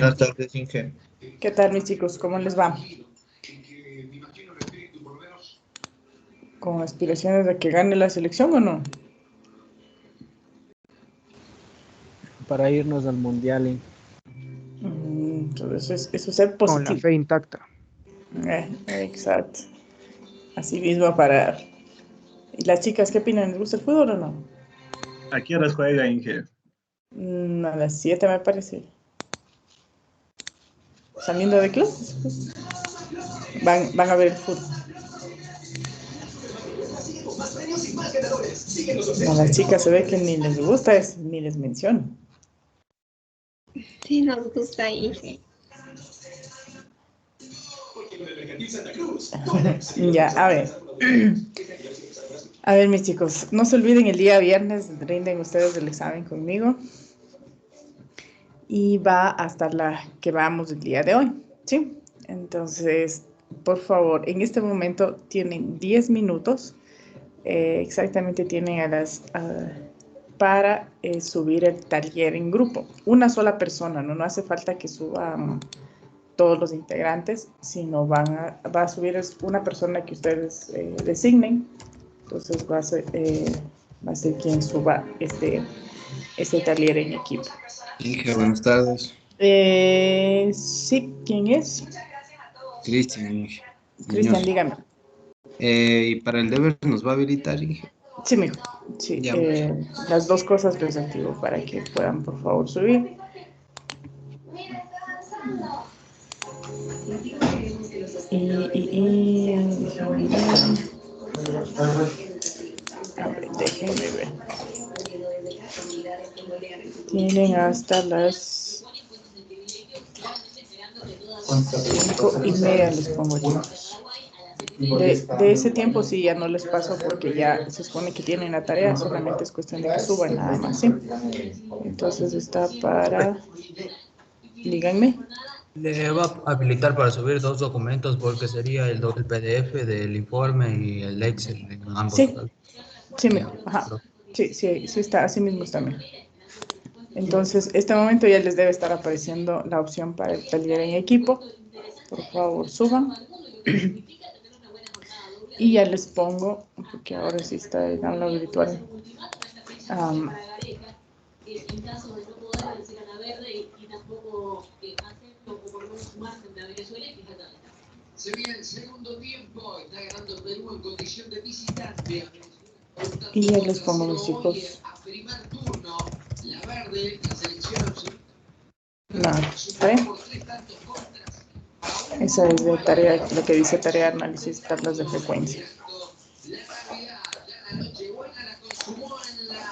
Buenas tardes, Inge. ¿Qué tal, mis chicos? ¿Cómo les va? ¿Con aspiraciones de que gane la selección o no? Para irnos al mundial Entonces, eso es ser con la positivo. fe intacta. Exacto. Así mismo para... ¿Y las chicas qué opinan? ¿Les gusta el fútbol o no? ¿A qué horas juega, Inge? A las 7 me parece. Saliendo de clases, pues, van a ver el fútbol. A las chicas se ve que ni les gusta, ni les menciono. Sí, nos gusta Inge. Ya, a ver. A ver, mis chicos, no se olviden el día viernes, rinden ustedes el examen conmigo. Y va hasta la que vamos el día de hoy, ¿sí? Entonces, por favor, en este momento tienen 10 minutos. Exactamente tienen para subir el taller en grupo. Una sola persona, no hace falta que suban todos los integrantes, sino va a subir una persona que ustedes designen. Entonces va a ser quien suba este taller en equipo. Inge, buenas tardes. Sí, ¿quién es? Cristian, Inge. Cristian, dígame. ¿Y para el deber nos va a habilitar, Inge? Sí, mijo. Sí, Ya. las dos cosas les activo para que puedan, por favor, subir. A ver, déjenme ver. Tienen hasta las 5:30 les pongo yo. De ese tiempo sí ya no les paso porque ya se supone que tienen la tarea, solamente es cuestión de que suban nada más, ¿sí? Entonces está para... Díganme. Le va a habilitar para subir dos documentos porque sería el PDF del informe y el Excel en ambos. Sí, sí, mejor. Ajá. Sí, está, así mismo está mejor. Entonces, este momento ya les debe estar apareciendo la opción para el taller en equipo. Por favor, suban. Y ya les pongo, porque ahora sí está el aula virtual. Se viene el segundo tiempo, está ganando Perú en condición de visitante. Y ya les pongo los chicos. A primer turno, la verde, la selección. Esa es de tarea, lo que dice tarea de análisis, tablas de frecuencia. La Navidad, ya la noche buena la consumó en la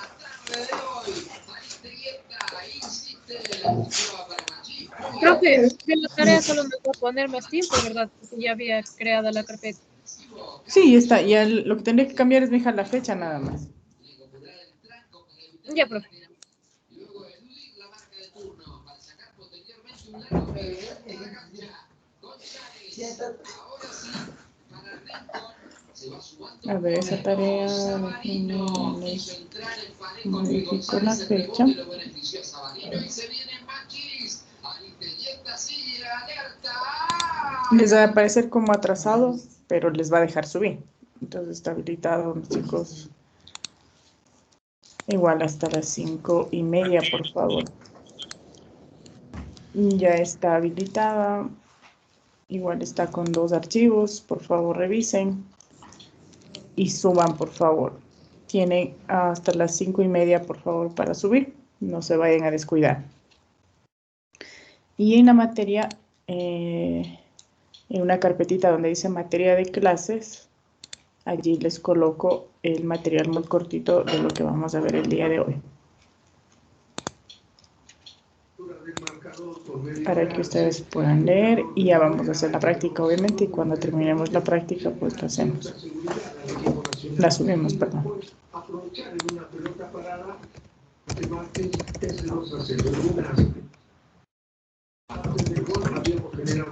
tarde de hoy. Aristeguieta insiste la prueba para Machín. Profe, de la tarea solo me voy a poner más tiempo, ¿verdad? Porque ya había creado la carpeta. Sí, ya está. Ya lo que tendría que cambiar es dejar la fecha nada más. Ya, profe. Luego eludir la marca de turno para sacar posteriormente un largo movimiento a la cancha. González, ahora sí, para Rincón, se va sumando. A ver, esa tarea les modifico la fecha. Lo benefició a Sabanino y se viene Machis. Aristeguieta sigue alerta. Les va a aparecer como atrasado, pero les va a dejar subir. Entonces está habilitado, mis chicos. Igual hasta las 5:30, por favor. Ya está habilitada. Igual está con 2 archivos. Por favor, revisen. Y suban, por favor. Tienen hasta las 5:30, por favor, para subir. No se vayan a descuidar. Y en la materia, en una carpetita donde dice materia de clases, allí les coloco el material muy cortito de lo que vamos a ver el día de hoy. Para que ustedes puedan leer y ya vamos a hacer la práctica, obviamente, y cuando terminemos la práctica, pues la hacemos. La subimos, perdón. Aprovechar en una pelota parada, este martes es los ascensos. Antes del gol habíamos generado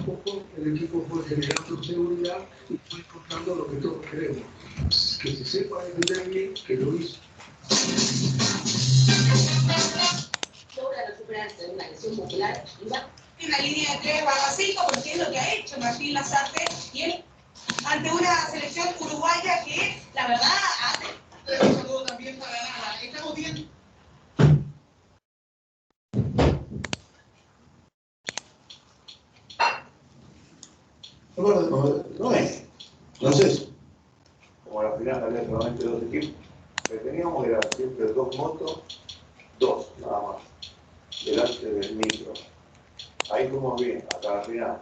poco, el equipo fue generando seguridad y fue encontrando lo que todos queremos, que se sepa defender bien, que lo hizo. Logra recuperarse Coalición Popular en la línea de 3/5, porque es lo que ha hecho Martín Lazarte y él ante una selección uruguaya que, la verdad, hace. Un saludo también para Lara. Estamos bien. No es. Entonces, como la final había solamente 2 equipos, lo que teníamos era siempre 2 motos, 2 nada más, delante del micro. Ahí fuimos bien, hasta la final.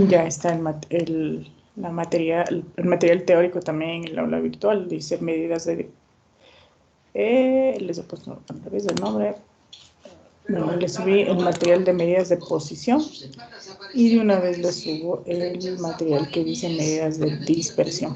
Ya está el material teórico también en el aula virtual. Dice medidas de... les he puesto a través del nombre. Bueno, le subí el material de medidas de posición y de una vez le subo el material que dice medidas de dispersión.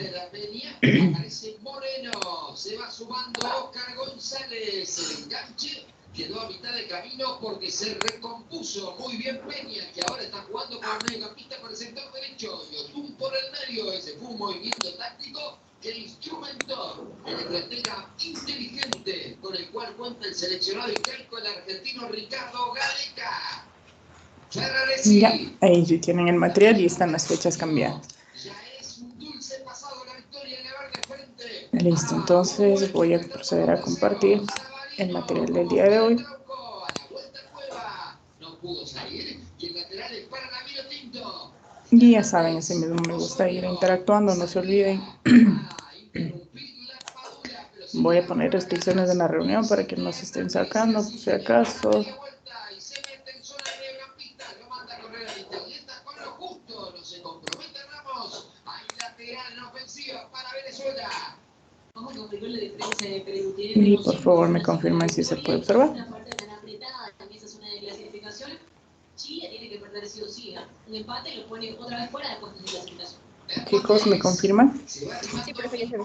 Se va sumando Oscar González, el enganche quedó a mitad de camino porque se recompuso muy bien Peña, que ahora está jugando por el mediocampista por el sector derecho, y Otún por el medio. Ese fue un movimiento táctico que instrumentó el estratega inteligente con el cual cuenta el seleccionado histórico, el argentino Ricardo Gareca. Ya, ahí sí tienen el material y están las fechas cambiadas. Listo, entonces voy a proceder a compartir el material del día de hoy. Y ya saben, ese mismo me gusta ir interactuando, no se olviden. Voy a poner restricciones en la reunión para que no se estén sacando, por si acaso. Y por favor me confirman si se puede observar. Chile tiene que perder sí o sí, un empate y lo pone otra vez fuera de puestos de clasificación. Chicos, ¿me confirman? Sí, profe, ya se ve.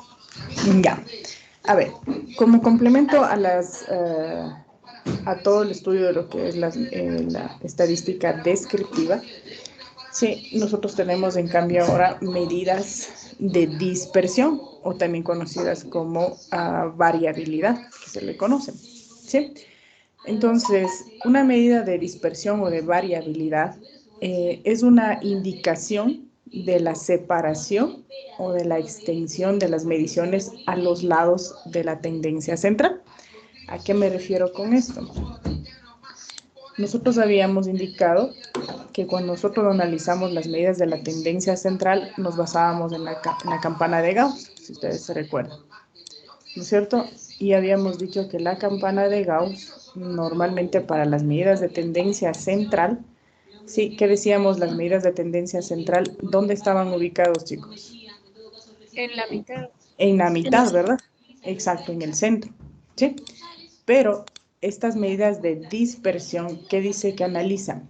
Ya. A ver, como complemento a todo el estudio de lo que es la estadística descriptiva, sí, nosotros tenemos en cambio ahora medidas de dispersión, o también conocidas como variabilidad, que se le conocen, ¿sí? Entonces, una medida de dispersión o de variabilidad es una indicación de la separación o de la extensión de las mediciones a los lados de la tendencia central. ¿A qué me refiero con esto? Nosotros habíamos indicado que cuando nosotros analizamos las medidas de la tendencia central, nos basábamos en la campana de Gauss, si ustedes se recuerdan, ¿no es cierto? Y habíamos dicho que la campana de Gauss, normalmente para las medidas de tendencia central, sí, ¿qué decíamos? Las medidas de tendencia central, ¿dónde estaban ubicados, chicos? En la mitad. En la mitad, ¿verdad? Exacto, en el centro, ¿sí? Pero estas medidas de dispersión, ¿qué dice que analizan?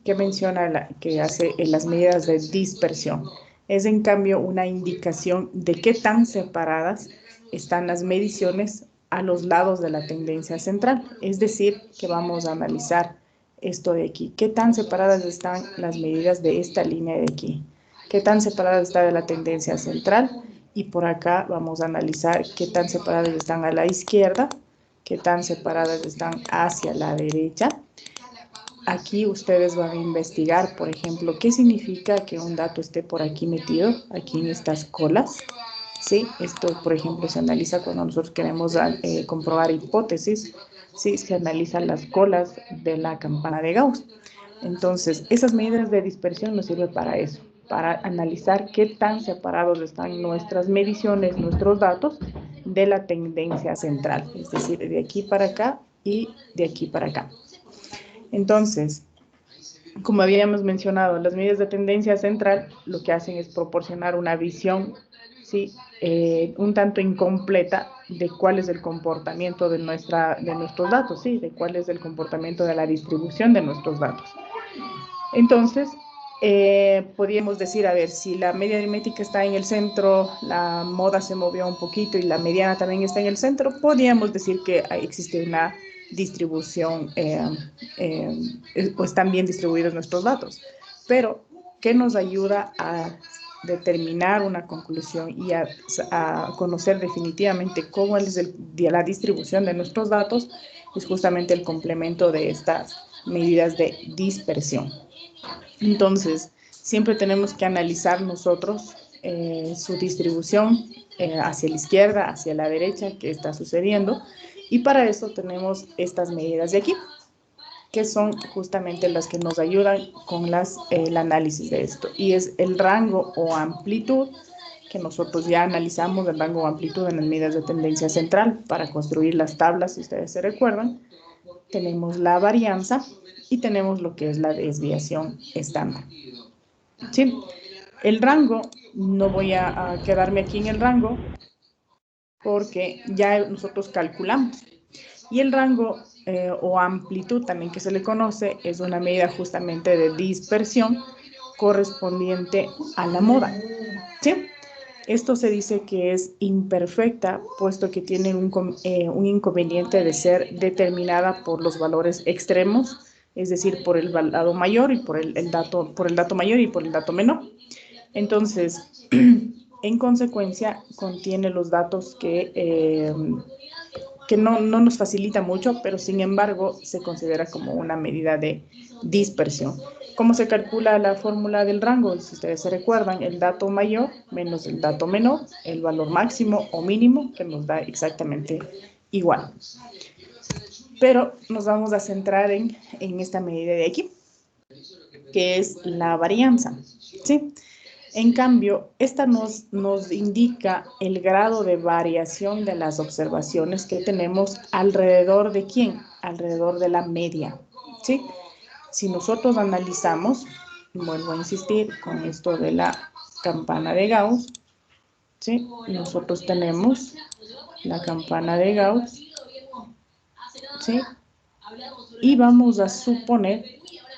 ¿Qué menciona que hace en las medidas de dispersión? Es en cambio una indicación de qué tan separadas están las mediciones a los lados de la tendencia central. Es decir, que vamos a analizar esto de aquí. ¿Qué tan separadas están las medidas de esta línea de aquí? ¿Qué tan separadas está de la tendencia central? Y por acá vamos a analizar qué tan separadas están a la izquierda, qué tan separadas están hacia la derecha. Aquí ustedes van a investigar, por ejemplo, qué significa que un dato esté por aquí metido, aquí en estas colas. Sí, esto, por ejemplo, se analiza cuando nosotros queremos comprobar hipótesis. Sí, se analizan las colas de la campana de Gauss. Entonces, esas medidas de dispersión nos sirven para eso, para analizar qué tan separados están nuestras mediciones, nuestros datos de la tendencia central, es decir, de aquí para acá y de aquí para acá. Entonces, como habíamos mencionado, las medidas de tendencia central lo que hacen es proporcionar una visión, ¿sí? Un tanto incompleta de cuál es el comportamiento de nuestros datos, ¿sí? De cuál es el comportamiento de la distribución de nuestros datos. Entonces, podríamos decir, a ver, si la media aritmética está en el centro, la moda se movió un poquito y la mediana también está en el centro, podríamos decir que existe una distribución, o están bien distribuidos nuestros datos. Pero, ¿qué nos ayuda a determinar una conclusión y a conocer definitivamente cómo es la distribución de nuestros datos? es justamente el complemento de estas medidas de dispersión. Entonces, siempre tenemos que analizar nosotros su distribución hacia la izquierda, hacia la derecha, qué está sucediendo, y para eso tenemos estas medidas de aquí, que son justamente las que nos ayudan con el análisis de esto, y es el rango o amplitud, que nosotros ya analizamos el rango o amplitud en las medidas de tendencia central para construir las tablas, si ustedes se recuerdan. Tenemos la varianza y tenemos lo que es la desviación estándar. ¿Sí? El rango, no voy a quedarme aquí en el rango porque ya nosotros calculamos. Y el rango o amplitud también que se le conoce es una medida justamente de dispersión correspondiente a la moda. ¿Sí? Esto se dice que es imperfecta, puesto que tiene un inconveniente de ser determinada por los valores extremos, es decir, por el lado mayor y por el dato mayor y por el dato menor. Entonces, en consecuencia, contiene los datos que no nos facilita mucho, pero sin embargo se considera como una medida de dispersión. ¿Cómo se calcula la fórmula del rango? Si ustedes se recuerdan, el dato mayor menos el dato menor, el valor máximo o mínimo, que nos da exactamente igual. Pero nos vamos a centrar en esta medida de aquí, que es la varianza, ¿sí? En cambio, esta nos indica el grado de variación de las observaciones que tenemos alrededor de ¿quién? Alrededor de la media, ¿sí? Si nosotros analizamos, vuelvo a insistir con esto de la campana de Gauss, ¿sí? Nosotros tenemos la campana de Gauss, ¿sí? Y vamos a suponer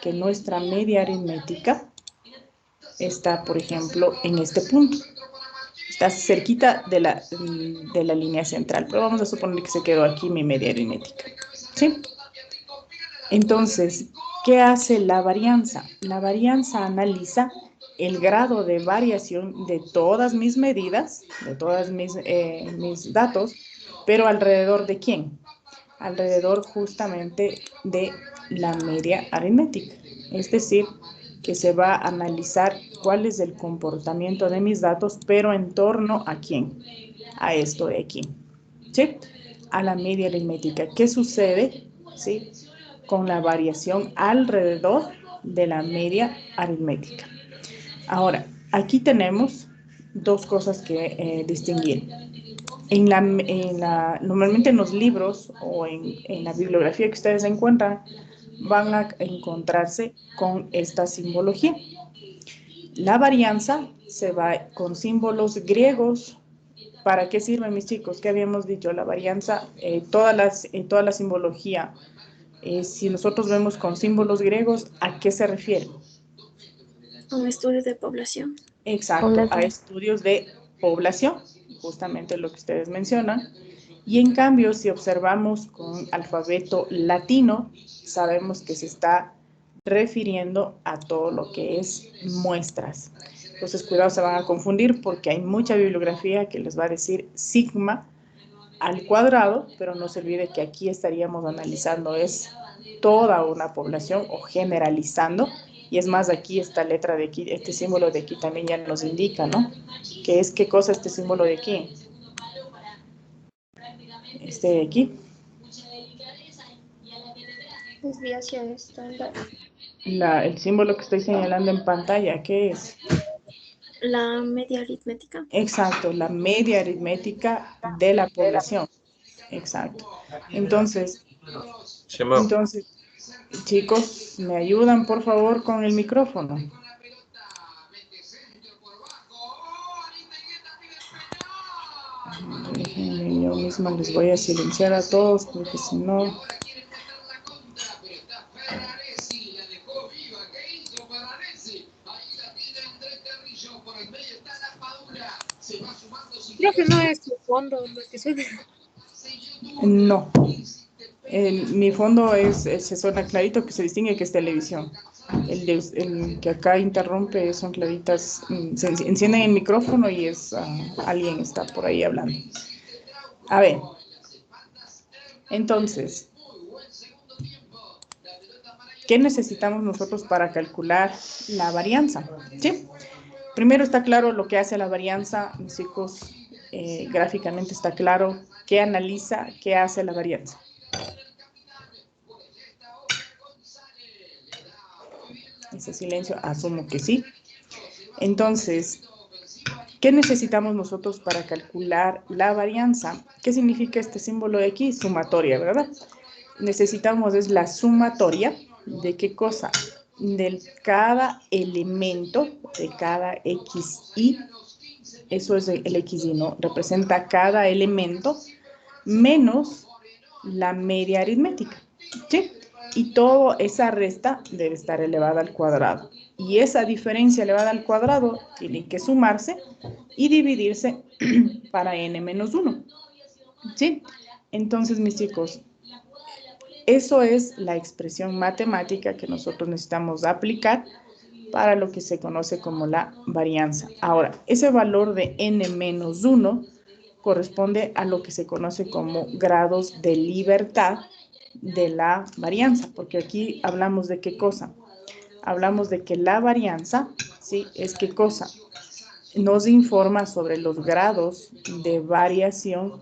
que nuestra media aritmética está, por ejemplo, en este punto. Está cerquita de la línea central, pero vamos a suponer que se quedó aquí mi media aritmética, ¿sí? Entonces, ¿qué hace la varianza? La varianza analiza el grado de variación de todas mis medidas, de todos mis datos, pero ¿alrededor de quién? Alrededor justamente de la media aritmética. Es decir, que se va a analizar cuál es el comportamiento de mis datos, pero en torno a quién, a esto de aquí, ¿sí? A la media aritmética. ¿Qué sucede, sí, con la variación alrededor de la media aritmética? Ahora, aquí tenemos dos cosas que distinguir. Normalmente en los libros o en la bibliografía que ustedes encuentran, van a encontrarse con esta simbología. La varianza se va con símbolos griegos. ¿Para qué sirve, mis chicos? ¿Qué habíamos dicho? La varianza, toda la simbología, si nosotros vemos con símbolos griegos, ¿a qué se refiere? Un estudio de población. Exacto, a estudios de población, justamente lo que ustedes mencionan. Y en cambio, si observamos con alfabeto latino, sabemos que se está refiriendo a todo lo que es muestras. Entonces, cuidado, se van a confundir porque hay mucha bibliografía que les va a decir sigma al cuadrado, pero no se olvide que aquí estaríamos analizando es toda una población o generalizando. Y es más, aquí esta letra de aquí, este símbolo de aquí también ya nos indica, ¿no? ¿Qué cosa este símbolo de aquí? Este de aquí. Desviación estándar. El símbolo que estoy señalando en pantalla, ¿qué es? La media aritmética. Exacto, la media aritmética de la población. Exacto. Entonces, chicos, ¿me ayudan por favor con el micrófono? Yo misma les voy a silenciar a todos porque si no... Creo que no es tu fondo lo que suena. No. Mi fondo se suena clarito, que se distingue que es televisión. El que acá interrumpe son claritas, se encienden el micrófono y alguien está por ahí hablando. A ver, entonces, ¿qué necesitamos nosotros para calcular la varianza? ¿Sí? Primero está claro lo que hace la varianza, mis chicos, gráficamente está claro qué analiza, qué hace la varianza. Ese silencio, asumo que sí. Entonces, ¿qué necesitamos nosotros para calcular la varianza? ¿Qué significa este símbolo de aquí? Sumatoria, ¿verdad? Necesitamos es la sumatoria de qué cosa? De cada elemento, de cada xi, eso es el xi, ¿no? Representa cada elemento menos la media aritmética, ¿sí? Y toda esa resta debe estar elevada al cuadrado. Y esa diferencia elevada al cuadrado tiene que sumarse y dividirse para n menos 1, ¿sí? Entonces, mis chicos, eso es la expresión matemática que nosotros necesitamos aplicar para lo que se conoce como la varianza. Ahora, ese valor de n menos 1 corresponde a lo que se conoce como grados de libertad de la varianza, porque aquí hablamos de qué cosa. Hablamos de que la varianza, ¿sí? Es qué cosa. Nos informa sobre los grados de variación,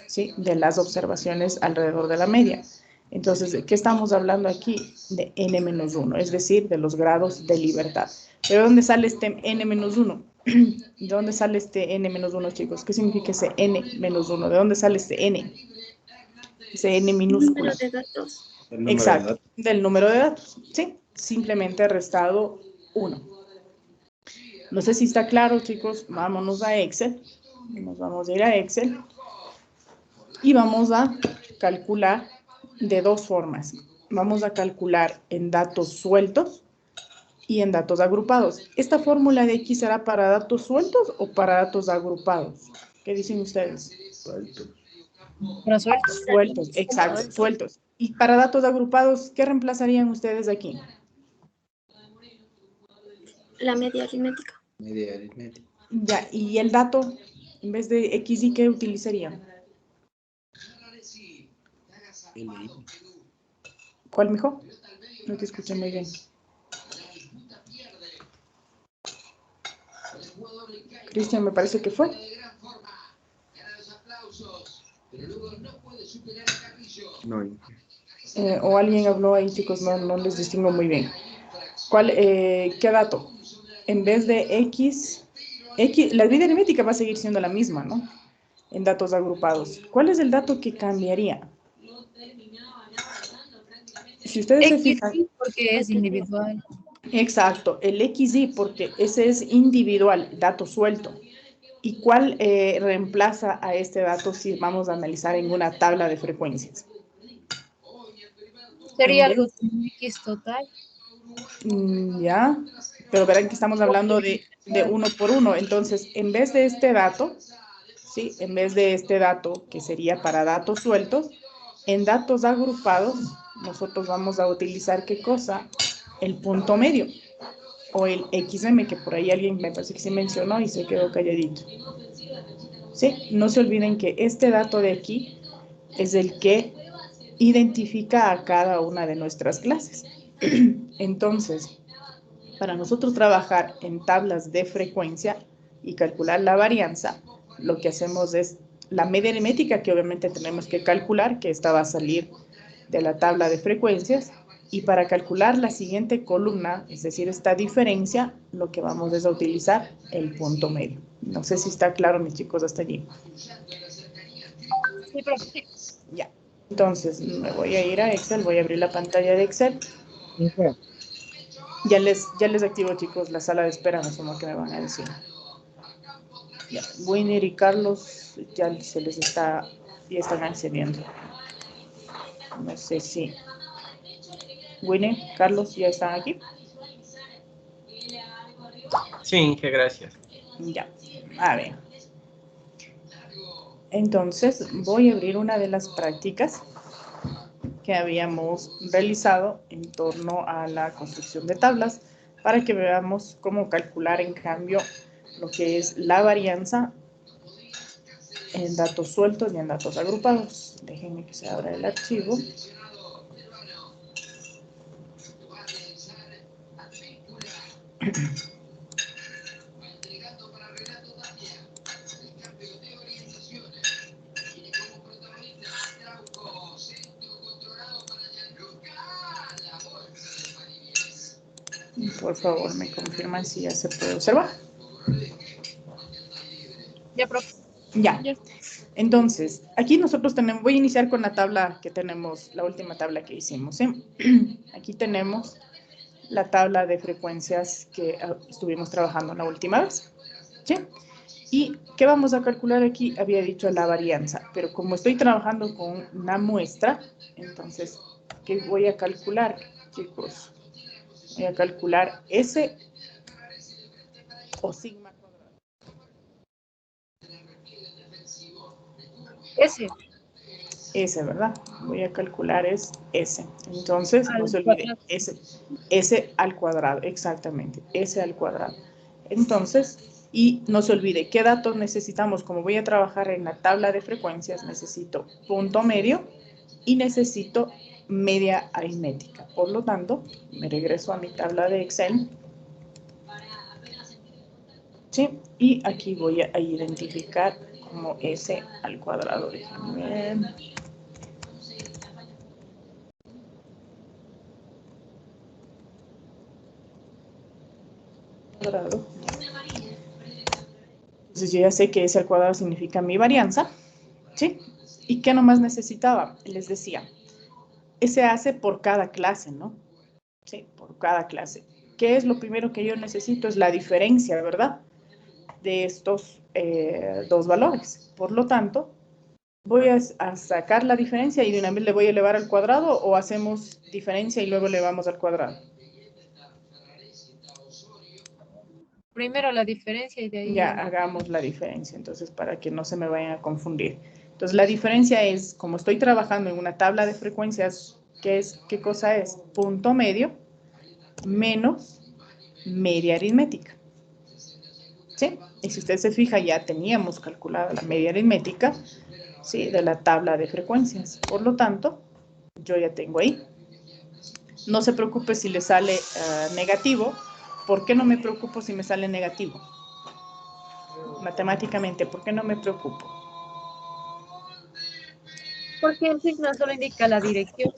¿sí? De las observaciones alrededor de la media. Entonces, ¿de qué estamos hablando aquí? De n menos 1, es decir, de los grados de libertad. ¿De dónde sale este n menos 1? ¿De dónde sale este n menos 1, chicos? ¿Qué significa ese n menos 1? ¿De dónde sale este n? Ese n minúsculo. Número de datos. Exacto, del número de datos, ¿sí? Simplemente restado 1. No sé si está claro, chicos. Vámonos a Excel. Nos vamos a ir a Excel. Y vamos a calcular de dos formas. Vamos a calcular en datos sueltos y en datos agrupados. ¿Esta fórmula de X será para datos sueltos o para datos agrupados? ¿Qué dicen ustedes? Suelto. Para sueltos. Sueltos, exacto, sueltos. Y para datos agrupados, ¿qué reemplazarían ustedes aquí? La media aritmética. Media aritmética. Ya, y el dato, en vez de X y ¿qué utilizarían? LI. ¿Cuál mejor? No te escuché muy bien. Cristian, me parece que fue. No. O alguien habló ahí, chicos, no les distingo muy bien. ¿Qué dato? En vez de X, la vida aritmética va a seguir siendo la misma, ¿no? En datos agrupados. ¿Cuál es el dato que cambiaría? Si ustedes se fijan... XY porque es individual. Exacto, el XY porque ese es individual, dato suelto. ¿Y cuál reemplaza a este dato si vamos a analizar en una tabla de frecuencias? Sería algo de X total. Ya, pero verán que estamos hablando de uno por uno. Entonces, en vez de este dato, ¿sí? En vez de este dato, que sería para datos sueltos, en datos agrupados, nosotros vamos a utilizar, ¿qué cosa? El punto medio, o el XM, que por ahí alguien me parece que sí mencionó y se quedó calladito. ¿Sí? No se olviden que este dato de aquí es el que identifica a cada una de nuestras clases. Entonces, para nosotros trabajar en tablas de frecuencia y calcular la varianza, lo que hacemos es la media aritmética, que obviamente tenemos que calcular, que esta va a salir de la tabla de frecuencias, y para calcular la siguiente columna, es decir, esta diferencia, lo que vamos es a utilizar el punto medio. No sé si está claro, mis chicos, hasta allí. Sí, profe. Ya. Entonces, me voy a ir a Excel, voy a abrir la pantalla de Excel. Ya les activo, chicos, la sala de espera, no sé qué me van a decir. Ya, Winner y Carlos ya están accediendo. No sé si... Winner, Carlos, ¿ya están aquí? Sí, Inge, gracias. Ya, a ver. Entonces, voy a abrir una de las prácticas que habíamos realizado en torno a la construcción de tablas para que veamos cómo calcular, en cambio, lo que es la varianza en datos sueltos y en datos agrupados. Déjenme que se abra el archivo. Por favor, me confirman si ya se puede observar. Ya, profe. Ya. Entonces, aquí nosotros tenemos, voy a iniciar con la tabla que tenemos, la última tabla que hicimos, ¿sí? Aquí tenemos la tabla de frecuencias que estuvimos trabajando la última vez, ¿sí? ¿Y qué vamos a calcular aquí? Había dicho la varianza, pero como estoy trabajando con una muestra, entonces, ¿qué voy a calcular, chicos? Voy a calcular S o sigma cuadrado. S, ¿verdad? Voy a calcular es S. Entonces, no se olvide, S al cuadrado, exactamente, S al cuadrado. Entonces, y no se olvide, ¿qué datos necesitamos? Como voy a trabajar en la tabla de frecuencias, necesito punto medio y necesito media aritmética. Por lo tanto, me regreso a mi tabla de Excel. ¿Sí? Y aquí voy a identificar como S al cuadrado. Déjenme ver. Cuadrado. Entonces yo ya sé que S al cuadrado significa mi varianza. ¿Sí? ¿Y qué nomás necesitaba? Les decía, se hace por cada clase, ¿no? Sí, por cada clase. ¿Qué es lo primero que yo necesito? Es la diferencia, ¿verdad? De estos dos valores. Por lo tanto, voy a sacar la diferencia y de una vez le voy a elevar al cuadrado, o hacemos diferencia y luego elevamos al cuadrado. Primero la diferencia y de ahí... Ya, hagamos la diferencia, entonces, para que no se me vayan a confundir. Entonces, la diferencia es, como estoy trabajando en una tabla de frecuencias, ¿qué cosa es? Punto medio menos media aritmética. ¿Sí? Y si usted se fija, ya teníamos calculada la media aritmética, ¿sí? De la tabla de frecuencias. Por lo tanto, yo ya tengo ahí. No se preocupe si le sale negativo. ¿Por qué no me preocupo si me sale negativo? Matemáticamente, ¿por qué no me preocupo? Porque el signo solo indica la dirección.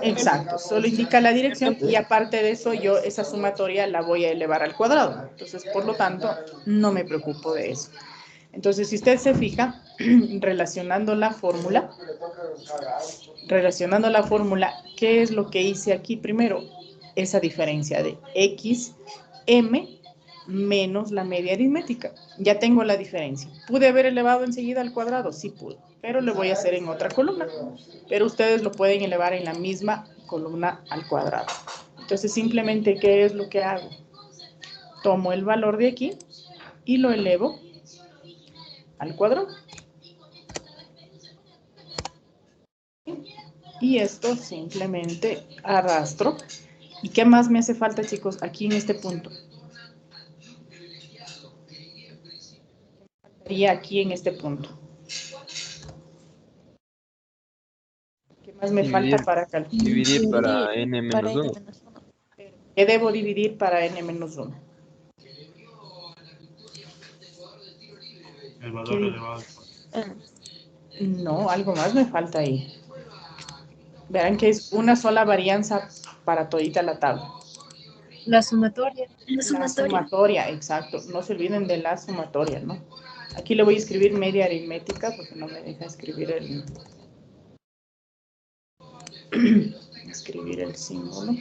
Exacto, solo indica la dirección y aparte de eso, yo esa sumatoria la voy a elevar al cuadrado. Entonces, por lo tanto, no me preocupo de eso. Entonces, si usted se fija, relacionando la fórmula, ¿qué es lo que hice aquí primero? Esa diferencia de x, m, menos la media aritmética. Ya tengo la diferencia. ¿Pude haber elevado enseguida al cuadrado? Sí pude, pero lo voy a hacer en otra columna. Pero ustedes lo pueden elevar en la misma columna al cuadrado. Entonces, simplemente, ¿qué es lo que hago? Tomo el valor de aquí y lo elevo al cuadrado. Y esto simplemente arrastro. ¿Y qué más me hace falta, chicos? Aquí en este punto. Y aquí en este punto. ¿Qué más me falta para calcular? Dividir para n menos 1. ¿Qué debo dividir para n menos 1? El valor elevado. No, algo más me falta ahí. Verán que es una sola varianza para todita la tabla. La sumatoria. La sumatoria, exacto. No se olviden de la sumatoria, ¿no? Aquí le voy a escribir media aritmética porque no me deja escribir el símbolo.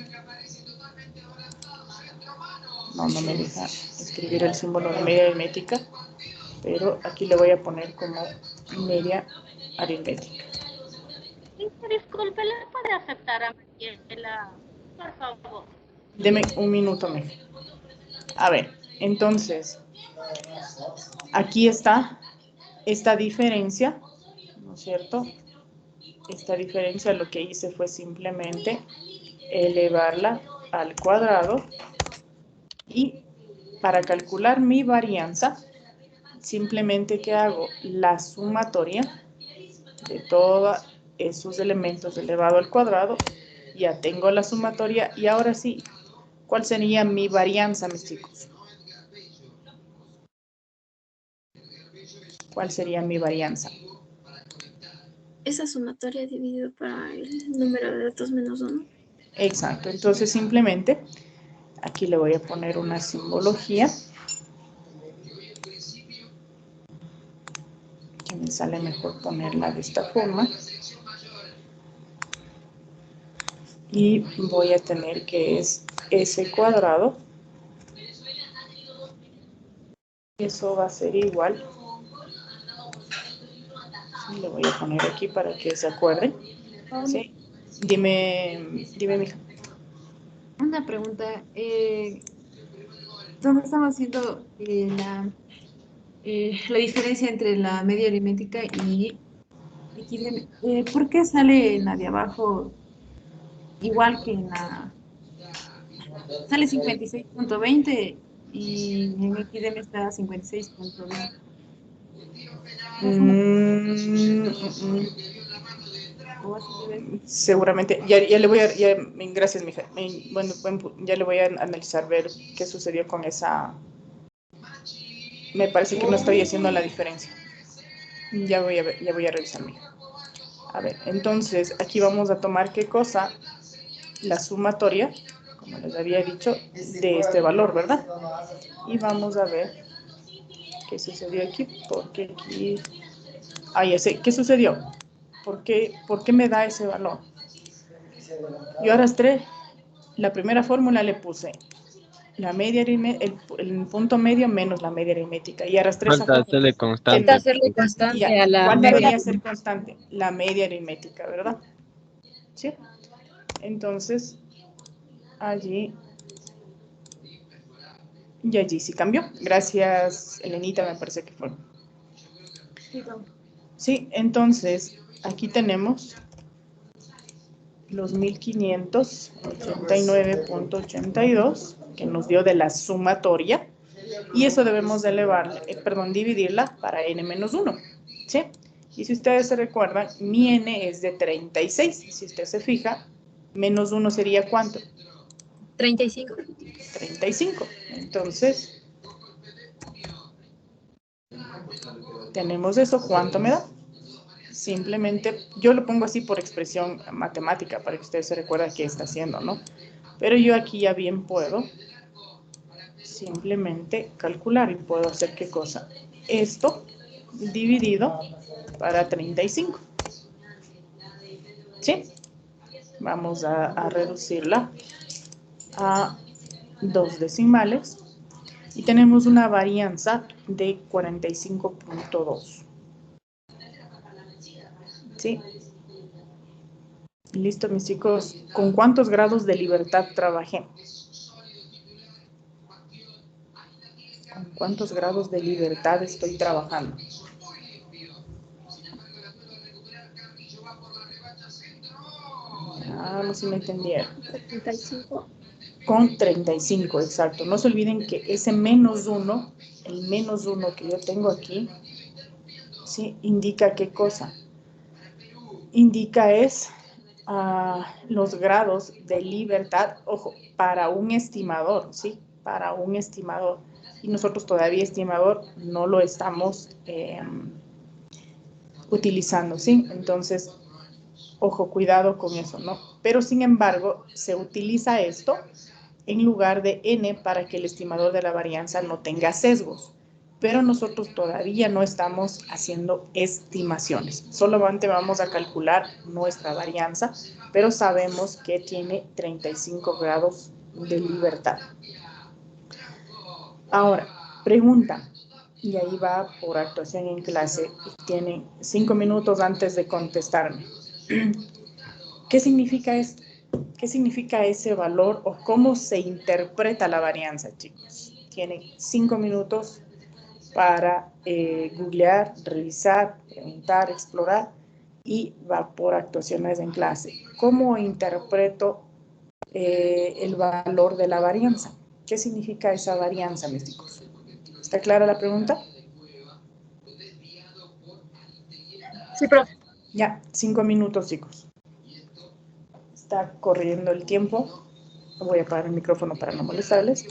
No me deja escribir el símbolo de media aritmética, pero aquí le voy a poner como media aritmética. Disculpe, ¿le puede aceptar a Mariela, por favor? Deme un minuto, mejor. A ver, entonces, aquí está esta diferencia, ¿no es cierto? Esta diferencia lo que hice fue simplemente elevarla al cuadrado y para calcular mi varianza, simplemente ¿qué hago? La sumatoria de todos esos elementos elevado al cuadrado, ya tengo la sumatoria y ahora sí, ¿Cuál sería mi varianza, mis chicos? ¿Cuál sería mi varianza? Esa sumatoria dividido para el número de datos menos 1. Exacto. Entonces, simplemente, aquí le voy a poner una simbología. Que me sale mejor ponerla de esta forma. Y voy a tener que es S cuadrado. Eso va a ser igual. Sí, le voy a poner aquí para que se acuerden. ¿Sí? Dime, mija. Una pregunta. ¿Dónde estamos haciendo la diferencia entre la media aritmética y XM? ¿Por qué sale en la de abajo igual que en la... Sale 56.20 y en XM está 56.20? Seguramente, ya le voy a, gracias, mija. Bueno, ya le voy a analizar, ver qué sucedió con esa. Me parece que no estoy haciendo la diferencia. Ya voy a ver, ya voy a revisar, mija. A ver, entonces, aquí vamos a tomar qué cosa, la sumatoria, como les había dicho, de este valor, ¿verdad? Y vamos a ver qué sucedió aquí, porque aquí. Ah, ya sé, ¿qué sucedió? ¿Por qué me da ese valor? Yo arrastré, la primera fórmula le puse la media el punto medio menos la media aritmética. Y arrastré esa Falta fórmula. hacerle constante. Hacerle constante a la ¿Cuál media. debería ser constante? La media aritmética, ¿verdad? ¿Sí? Entonces, allí... Y allí sí cambió. Gracias, Elenita, me parece que fue. Sí, entonces, aquí tenemos los 1589.82 que nos dio de la sumatoria, y eso debemos de dividirla para n-1, ¿sí? Y si ustedes se recuerdan, mi n es de 36, si usted se fija, menos 1 sería ¿cuánto? 35. 35, entonces, tenemos eso, ¿cuánto me da? Simplemente, yo lo pongo así por expresión matemática, para que ustedes se recuerden qué está haciendo, ¿no? Pero yo aquí ya bien puedo simplemente calcular, y puedo hacer ¿qué cosa? Esto dividido para 35. ¿Sí? Vamos a reducirla a 2 decimales y tenemos una varianza de 45.2. ¿Sí? Listo, mis chicos. ¿Con cuántos grados de libertad trabajé? ¿Con cuántos grados de libertad estoy trabajando? No sé si me entendieron. 35. Con 35, exacto. No se olviden que ese menos 1, el menos 1 que yo tengo aquí, ¿sí? Indica ¿qué cosa? Indica los grados de libertad, ojo, para un estimador, ¿sí? Para un estimador. Y nosotros todavía estimador no lo estamos utilizando, ¿sí? Entonces, ojo, cuidado con eso, ¿no? Pero sin embargo, se utiliza esto en lugar de n para que el estimador de la varianza no tenga sesgos. Pero nosotros todavía no estamos haciendo estimaciones. Solamente vamos a calcular nuestra varianza, pero sabemos que tiene 35 grados de libertad. Ahora, pregunta, y ahí va por actuación en clase, y tienen 5 minutos antes de contestarme. ¿Qué significa esto? ¿Qué significa ese valor o cómo se interpreta la varianza, chicos? Tienen 5 minutos para googlear, revisar, preguntar, explorar, y va por actuaciones en clase. ¿Cómo interpreto el valor de la varianza? ¿Qué significa esa varianza, mis chicos? ¿Está clara la pregunta? Sí, profe. Ya, 5 minutos, chicos. Está corriendo el tiempo. Voy a apagar el micrófono para no molestarles.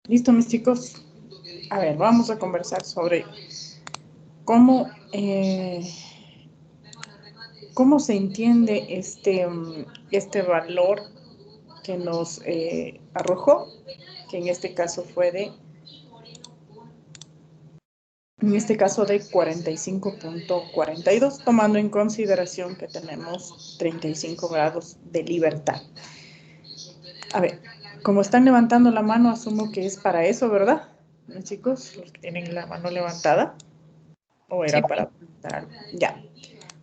Listo, mis chicos. A ver, vamos a conversar sobre cómo, cómo se entiende este valor que nos arrojó, que en este caso fue de 45.42, tomando en consideración que tenemos 35 grados de libertad. A ver, como están levantando la mano, asumo que es para eso, ¿verdad? ¿No, chicos? Los que tienen la mano levantada. ¿O era para preguntar algo? Ya.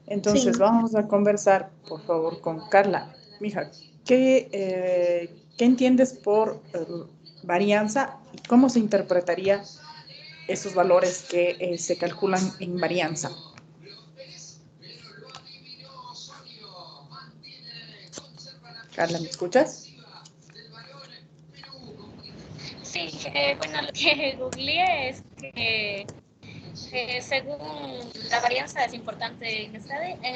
Entonces, vamos a conversar, por favor, con Carla. Mija, ¿qué entiendes por varianza y cómo se interpretaría esos valores que se calculan en varianza? Carla, ¿me escuchas? Sí, bueno, lo que googleé es que según la varianza es importante en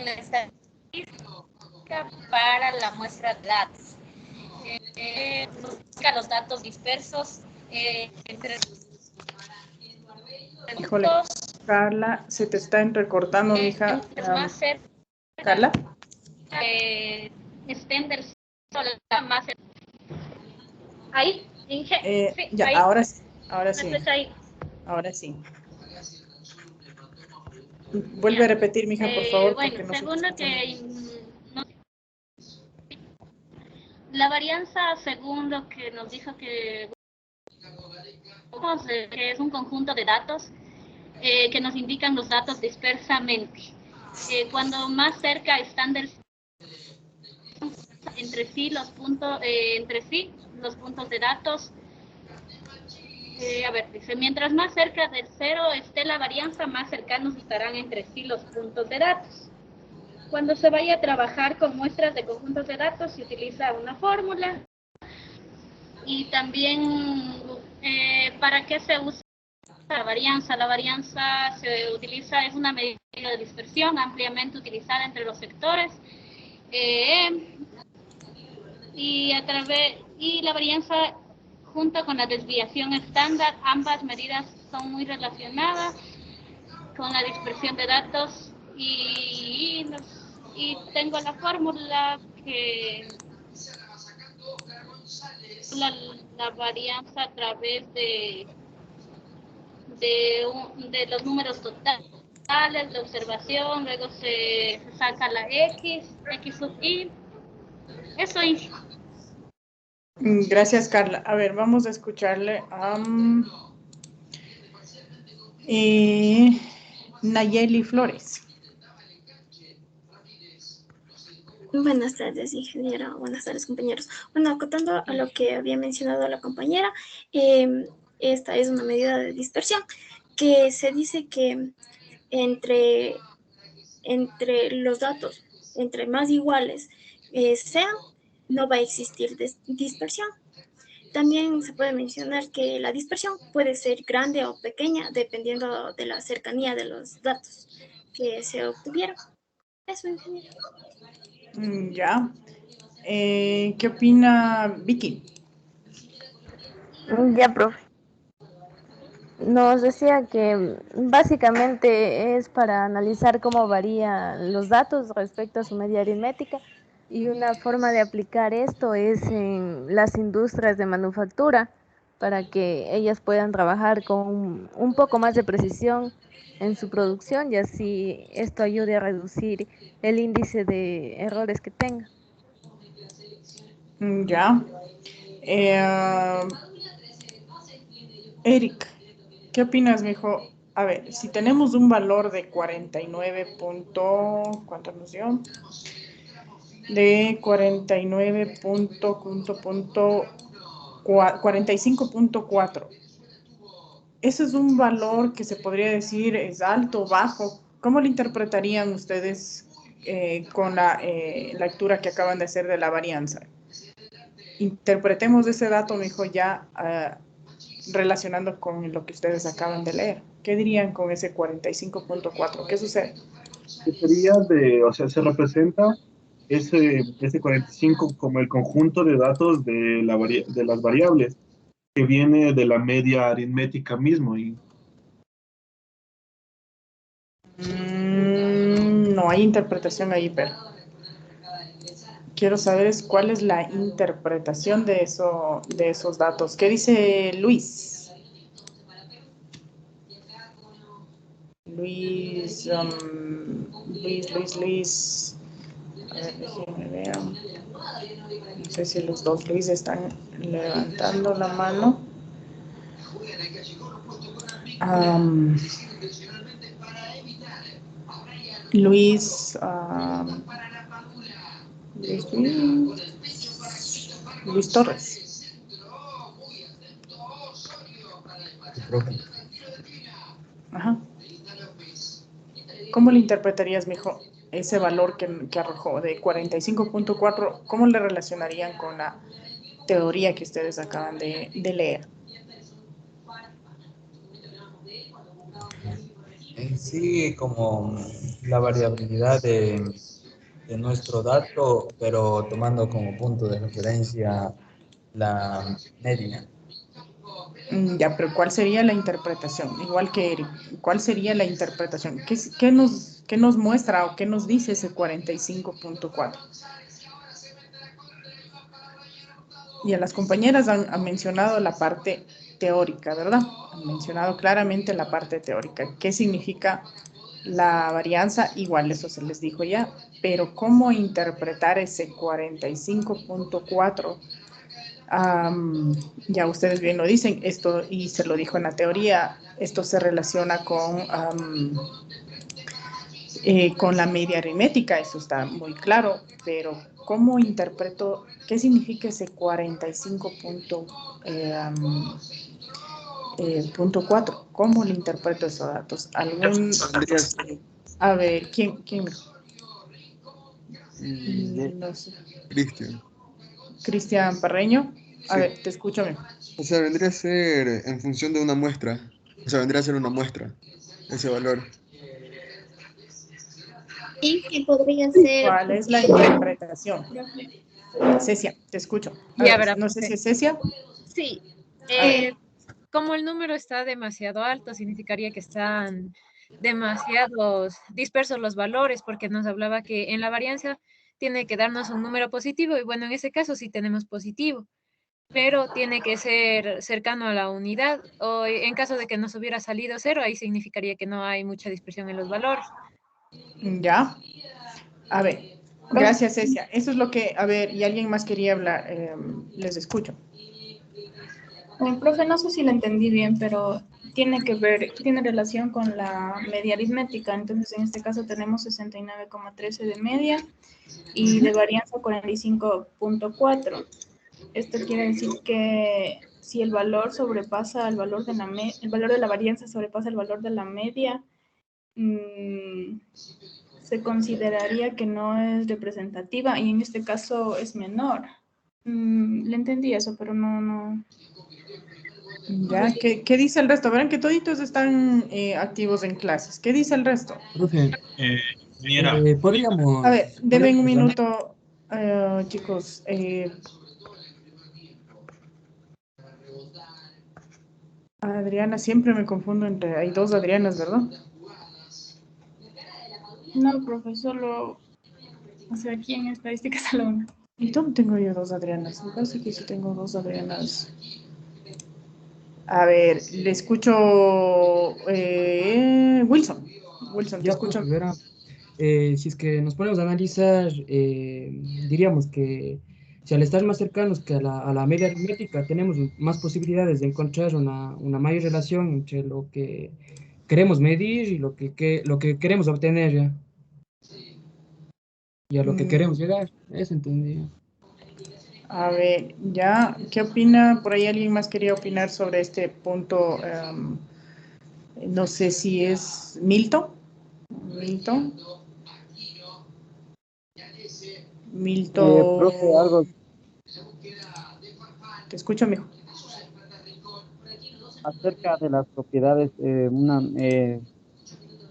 la estadística para la muestra de datos. Busca los datos dispersos entre Híjole, Carla, se te está entrecortando, mija. más cerca, Carla. Estén del sol más cerca. Ahí, sí, ya, ahí. ahora sí. Ahora sí. Ahí. Ahora sí. Vuelve a repetir, mija, por favor. Bueno, porque según lo que la varianza, según lo que nos dijo que es un conjunto de datos que nos indican los datos dispersamente. Cuando más cerca están entre sí los puntos de datos. A ver, dice, mientras más cerca del cero esté la varianza, más cercanos estarán entre sí los puntos de datos. Cuando se vaya a trabajar con muestras de conjuntos de datos, se utiliza una fórmula. Y también, ¿para qué se usa la varianza? La varianza se utiliza, es una medida de dispersión ampliamente utilizada entre los sectores. Y la varianza junto con la desviación estándar, ambas medidas son muy relacionadas con la dispersión de datos y tengo la fórmula que la varianza a través de los números totales de observación, luego se saca la X sub I. Eso es. Gracias, Carla. A ver, vamos a escucharle a Nayeli Flores. Buenas tardes, ingeniera. Buenas tardes, compañeros. Bueno, acotando a lo que había mencionado la compañera, esta es una medida de dispersión que se dice que entre los datos, entre más iguales sean, no va a existir dispersión. También se puede mencionar que la dispersión puede ser grande o pequeña dependiendo de la cercanía de los datos que se obtuvieron. Eso, ingeniero. Ya. ¿Qué opina Vicky? Ya, profe. Nos decía que básicamente es para analizar cómo varían los datos respecto a su media aritmética, y una forma de aplicar esto es en las industrias de manufactura para que ellas puedan trabajar con un poco más de precisión en su producción, y así esto ayude a reducir el índice de errores que tenga. Ya. Eric, ¿qué opinas, mijo? A ver, si tenemos un valor de 49 ¿cuánto nos dio? De 45.4. Ese es un valor que se podría decir es alto o bajo. ¿Cómo lo interpretarían ustedes con la lectura que acaban de hacer de la varianza? Interpretemos ese dato, mijo, ya relacionando con lo que ustedes acaban de leer. ¿Qué dirían con ese 45.4? ¿Qué sucede? Sería o sea, se representa ese 45 como el conjunto de datos de las variables. que viene de la media aritmética mismo. Y no hay interpretación ahí, pero quiero saber cuál es la interpretación de esos datos. ¿Qué dice Luis? Luis. A ver, déjenme ver. No sé si los dos Luis están levantando la mano. Luis Torres. Ajá. ¿Cómo le interpretarías, mijo, ese valor que arrojó de 45.4? ¿Cómo le relacionarían con la teoría que ustedes acaban de leer? En sí, como la variabilidad de nuestro dato, pero tomando como punto de referencia la media. Ya, pero ¿cuál sería la interpretación? Igual que Eric, ¿cuál sería la interpretación? ¿Qué nos muestra o qué nos dice ese 45.4? Y a las compañeras han mencionado la parte teórica, ¿verdad? Han mencionado claramente la parte teórica. ¿Qué significa la varianza? Igual eso se les dijo ya, pero ¿cómo interpretar ese 45.4? Ya ustedes bien lo dicen, esto, y se lo dijo en la teoría, esto se relaciona con la media aritmética, eso está muy claro, pero ¿cómo interpreto, qué significa ese 45.4? ¿Cómo le interpreto esos datos? A ver, ¿quién? No sé. Cristian. Cristian Parreño. A Sí. ver, te escucho. O sea, vendría a ser en función de una muestra. O sea, vendría a ser una muestra, ese valor. Y que podría ser... ¿Cuál es la interpretación? Cecia, te escucho. Ya verá. No sé si es Cecia. Sí. Como el número está demasiado alto, significaría que están demasiados dispersos los valores, porque nos hablaba que en la varianza tiene que darnos un número positivo, y bueno, en ese caso sí tenemos positivo, pero tiene que ser cercano a la unidad, o en caso de que nos hubiera salido 0, ahí significaría que no hay mucha dispersión en los valores. Ya. A ver, gracias, Cecia. Eso es lo que, a ver, y alguien más quería hablar, les escucho. Profe, no sé si lo entendí bien, pero tiene relación con la media aritmética. Entonces, en este caso tenemos 69,13 de media y de varianza 45.4. Esto quiere decir que si el valor sobrepasa el valor de el valor de la varianza sobrepasa el valor de la media, se consideraría que no es representativa y en este caso es menor. Le entendí eso, pero no. Ya, ¿qué dice el resto? Verán que toditos están activos en clases. ¿Qué dice el resto? Profe, podríamos... A ver, deben un minuto, chicos. Adriana, siempre me confundo hay dos Adrianas, ¿verdad? No, profe, solo, aquí en estadísticas solo una. ¿Y dónde tengo yo dos Adrianas? Me parece que sí tengo dos Adrianas. A ver, le escucho Wilson. Wilson, te escucho. Profe, verá, si es que nos ponemos a analizar, diríamos que si al estar más cercanos que a la media aritmética, tenemos más posibilidades de encontrar una mayor relación entre lo que queremos medir y lo que queremos obtener ya. Y a lo que queremos llegar, eso entendí. A ver, ya, ¿qué opina? Por ahí alguien más quería opinar sobre este punto. No sé si es Milton. Profe, algo. Te escucho, mijo. Acerca de las propiedades,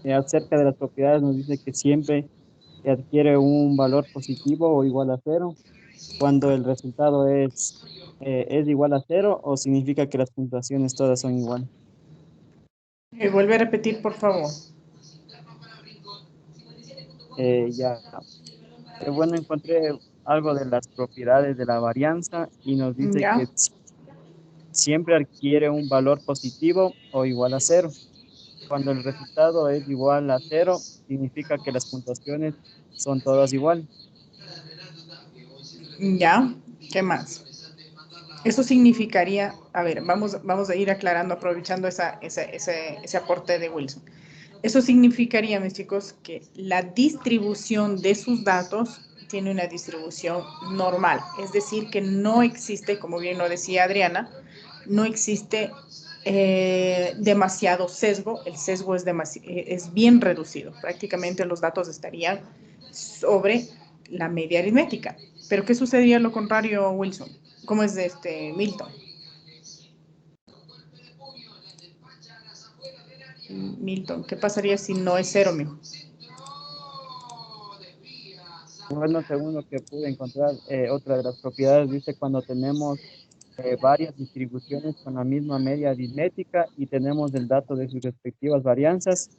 acerca de las propiedades nos dice que siempre que adquiere un valor positivo o igual a 0 cuando el resultado es es igual a 0 o significa que las puntuaciones todas son iguales? Vuelve a repetir, por favor. Ya. Bueno, encontré algo de las propiedades de la varianza y nos dice Ya. que siempre adquiere un valor positivo o igual a 0. Cuando el resultado es igual a 0, significa que las puntuaciones son todas iguales. Ya. ¿Qué más? Eso significaría, a ver, vamos a ir aclarando, aprovechando ese aporte de Wilson. Eso significaría, mis chicos, que la distribución de sus datos tiene una distribución normal. Es decir, que no existe, como bien lo decía Adriana, no existe demasiado sesgo. El sesgo es bien reducido. Prácticamente los datos estarían sobre la media aritmética. Pero ¿qué sucedería lo contrario, Wilson? ¿Cómo es Milton? Milton, ¿qué pasaría si no es 0, mijo? Bueno, según lo que pude encontrar, otra de las propiedades dice cuando tenemos varias distribuciones con la misma media aritmética y tenemos el dato de sus respectivas varianzas,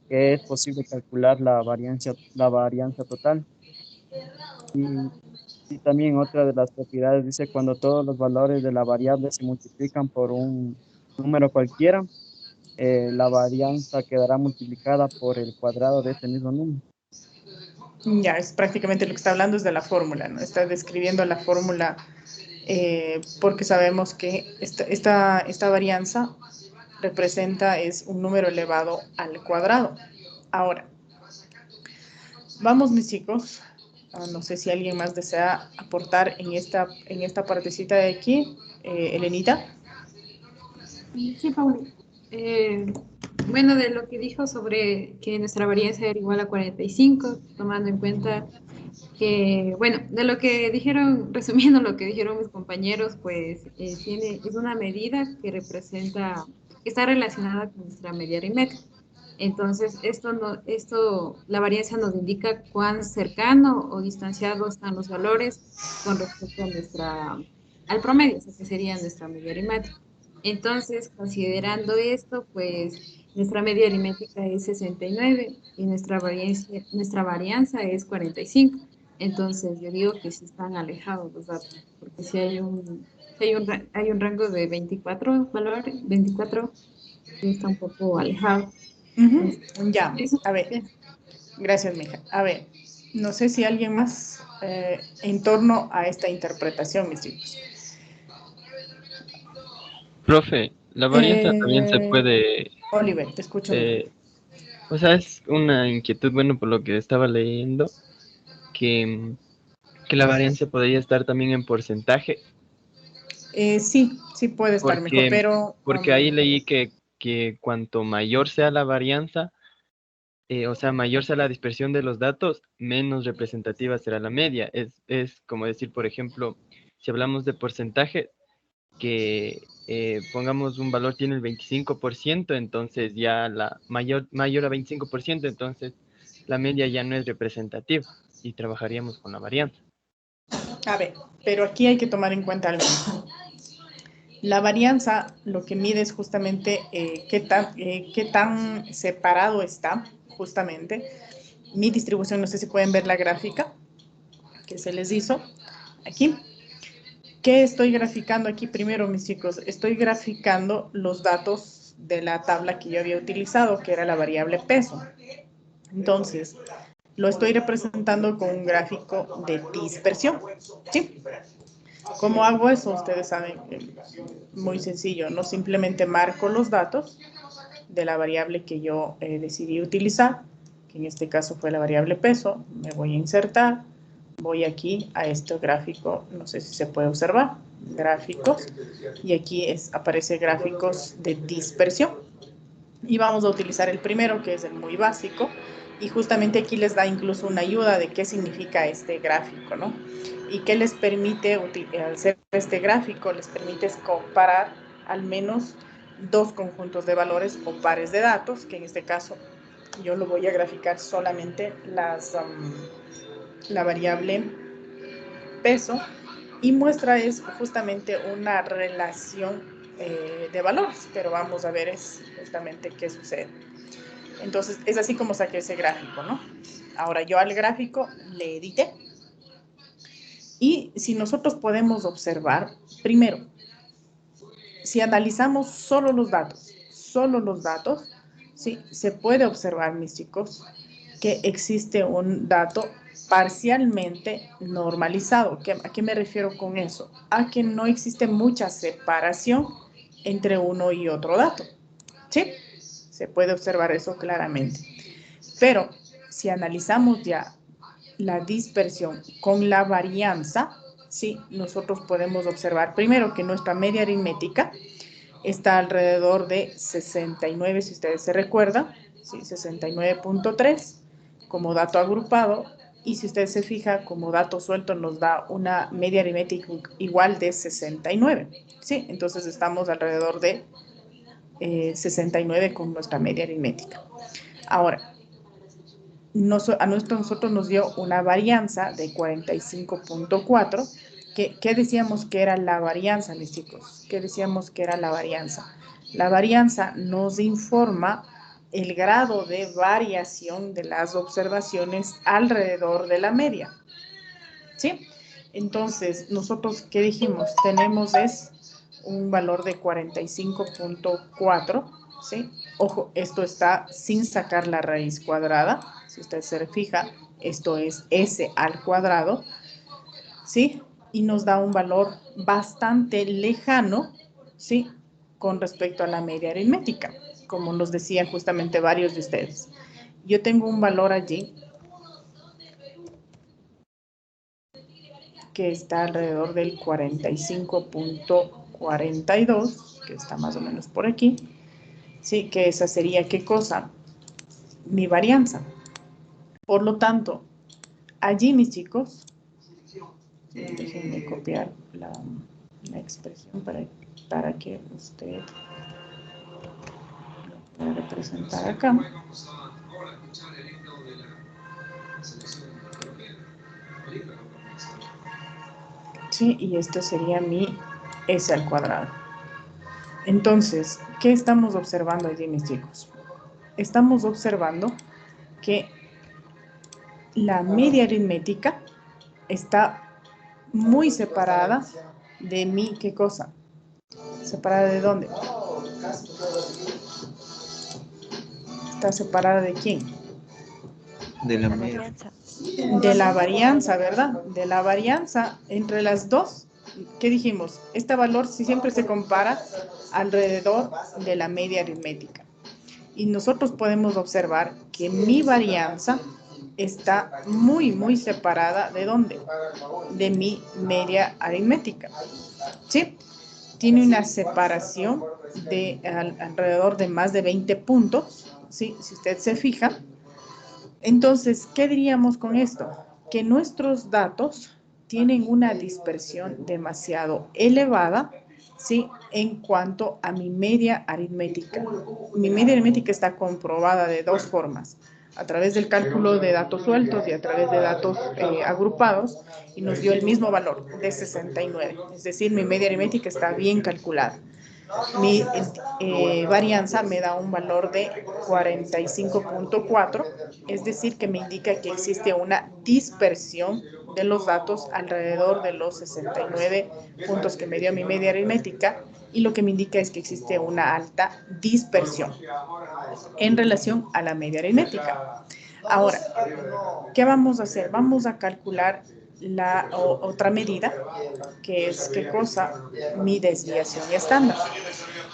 que es posible calcular la varianza total. Y también otra de las propiedades dice cuando todos los valores de la variable se multiplican por un número cualquiera, la varianza quedará multiplicada por el cuadrado de ese mismo número. Ya, es prácticamente lo que está hablando es de la fórmula, ¿no? Está describiendo la fórmula porque sabemos que esta varianza es un número elevado al cuadrado. Ahora, vamos, mis chicos. No sé si alguien más desea aportar en esta partecita de aquí. Elenita. Sí, Pauli. Bueno, de lo que dijo sobre que nuestra varianza era igual a 45, tomando en cuenta que, bueno, de lo que dijeron, resumiendo lo que dijeron mis compañeros, pues es una medida que está relacionada con nuestra media aritmética. Entonces, la varianza nos indica cuán cercano o distanciado están los valores con respecto al promedio, o sea, que sería nuestra media aritmética. Entonces, considerando esto, pues nuestra media aritmética es 69 y nuestra varianza es 45. Entonces, yo digo que sí están alejados los datos, porque si hay un rango de 24 valores, 24 está un poco alejado. Ya, a ver. Gracias, mija. A ver, no sé si alguien más en torno a esta interpretación, mis chicos. Profe, la varianza también se puede... Oliver, te escucho. O sea, es una inquietud, bueno, por lo que estaba leyendo, que la varianza podría estar también en porcentaje. Sí puede estar mejor, pero... Porque ahí leí que cuanto mayor sea la varianza, o sea, mayor sea la dispersión de los datos, menos representativa será la media. Es como decir, por ejemplo, si hablamos de porcentaje, que pongamos un valor tiene el 25%, entonces ya la mayor a 25%, entonces la media ya no es representativa y trabajaríamos con la varianza. A ver, pero aquí hay que tomar en cuenta algo. La varianza lo que mide es justamente qué tan separado está justamente mi distribución. No sé si pueden ver la gráfica que se les hizo aquí. ¿Qué estoy graficando aquí primero, mis chicos? Estoy graficando los datos de la tabla que yo había utilizado, que era la variable peso. Entonces, lo estoy representando con un gráfico de dispersión. ¿Sí? ¿Cómo hago eso? Ustedes saben, muy sencillo, no simplemente marco los datos de la variable que yo decidí utilizar, que en este caso fue la variable peso, me voy a insertar, voy aquí a este gráfico, no sé si se puede observar, gráficos, y aquí aparece gráficos de dispersión. Y vamos a utilizar el primero, que es el muy básico, y justamente aquí les da incluso una ayuda de qué significa este gráfico, ¿no? Y qué les permite, hacer este gráfico, les permite comparar al menos dos conjuntos de valores o pares de datos, que en este caso yo lo voy a graficar solamente la variable peso Y muestra es justamente una relación de valores, pero vamos a ver es justamente qué sucede. Entonces, es así como saqué ese gráfico, ¿no? Ahora yo al gráfico le edité. Y si nosotros podemos observar, primero, si analizamos solo los datos, ¿sí? Se puede observar, mis chicos, que existe un dato parcialmente normalizado. ¿A qué me refiero con eso? A que no existe mucha separación entre uno y otro dato, ¿sí? Se puede observar eso claramente. Pero si analizamos ya la dispersión con la varianza, ¿sí? Nosotros podemos observar primero que nuestra media aritmética está alrededor de 69, si ustedes se recuerdan, ¿sí? 69.3 como dato agrupado, y si ustedes se fijan, como dato suelto nos da una media aritmética igual de 69, ¿sí? Entonces estamos alrededor de 69 con nuestra media aritmética. Ahora, a nosotros nos dio una varianza de 45.4. ¿Qué decíamos que era la varianza, mis chicos? ¿Qué decíamos que era la varianza? La varianza nos informa el grado de variación de las observaciones alrededor de la media, ¿sí? Entonces, nosotros, ¿qué dijimos? Tenemos un valor de 45.4, ¿sí? Ojo, esto está sin sacar la raíz cuadrada. Si usted se fija, esto es S al cuadrado, ¿sí? Y nos da un valor bastante lejano, ¿sí? Con respecto a la media aritmética, como nos decían justamente varios de ustedes. Yo tengo un valor allí que está alrededor del 45.42, que está más o menos por aquí, ¿sí? Que esa sería, ¿qué cosa? Mi varianza. Por lo tanto, allí, mis chicos, déjenme copiar la expresión para que usted lo pueda representar acá. Sí, y esto sería mi S al cuadrado. Entonces, ¿qué estamos observando allí, mis chicos? Estamos observando que la media aritmética está muy separada de mi, ¿qué cosa? ¿Separada de dónde? ¿Está separada de quién? De la media. De la varianza, ¿verdad? De la varianza entre las dos. ¿Qué dijimos? Este valor siempre se compara alrededor de la media aritmética. Y nosotros podemos observar que mi varianza está muy, muy separada. ¿De dónde? De mi media aritmética. ¿Sí? Tiene una separación de alrededor de más de 20 puntos. ¿Sí? Si usted se fija. Entonces, ¿qué diríamos con esto? Que nuestros datos tienen una dispersión demasiado elevada, ¿sí? En cuanto a mi media aritmética. Mi media aritmética está comprobada de dos formas. A través del cálculo de datos sueltos y a través de datos agrupados, y nos dio el mismo valor de 69. Es decir, mi media aritmética está bien calculada. Mi varianza me da un valor de 45.4, es decir, que me indica que existe una dispersión de los datos alrededor de los 69 puntos que me dio mi media aritmética, y lo que me indica es que existe una alta dispersión en relación a la media aritmética. Ahora, ¿qué vamos a hacer? Vamos a calcular la otra medida, que es, ¿qué cosa? Mi desviación estándar.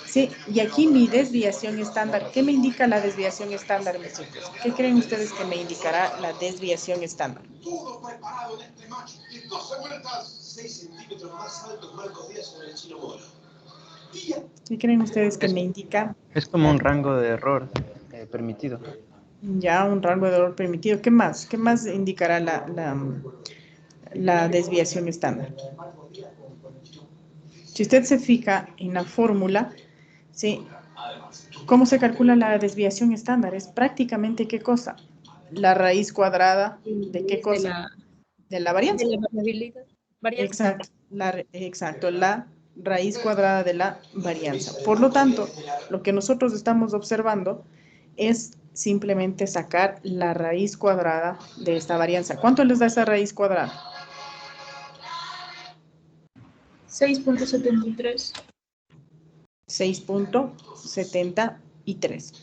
Sí, y aquí mi desviación estándar, ¿qué me indica la desviación estándar, mis chicos? ¿Qué creen ustedes que me indicará la desviación estándar? Todo preparado en este match. En 12 vueltas, 6 centímetros más altos Marcos Díaz sobre el Chino Mora. ¿Qué creen ustedes que me indica? Es como un rango de error permitido. Ya, un rango de error permitido. ¿Qué más? ¿Qué más indicará la desviación estándar? Si usted se fija en la fórmula, ¿sí? ¿Cómo se calcula la desviación estándar? Es prácticamente, ¿qué cosa? La raíz cuadrada, ¿de qué cosa? De la varianza. De la variabilidad. varianza. Exacto, la raíz cuadrada de la varianza. Por lo tanto, lo que nosotros estamos observando es simplemente sacar la raíz cuadrada de esta varianza. ¿Cuánto les da esa raíz cuadrada? 6.73. 6.73.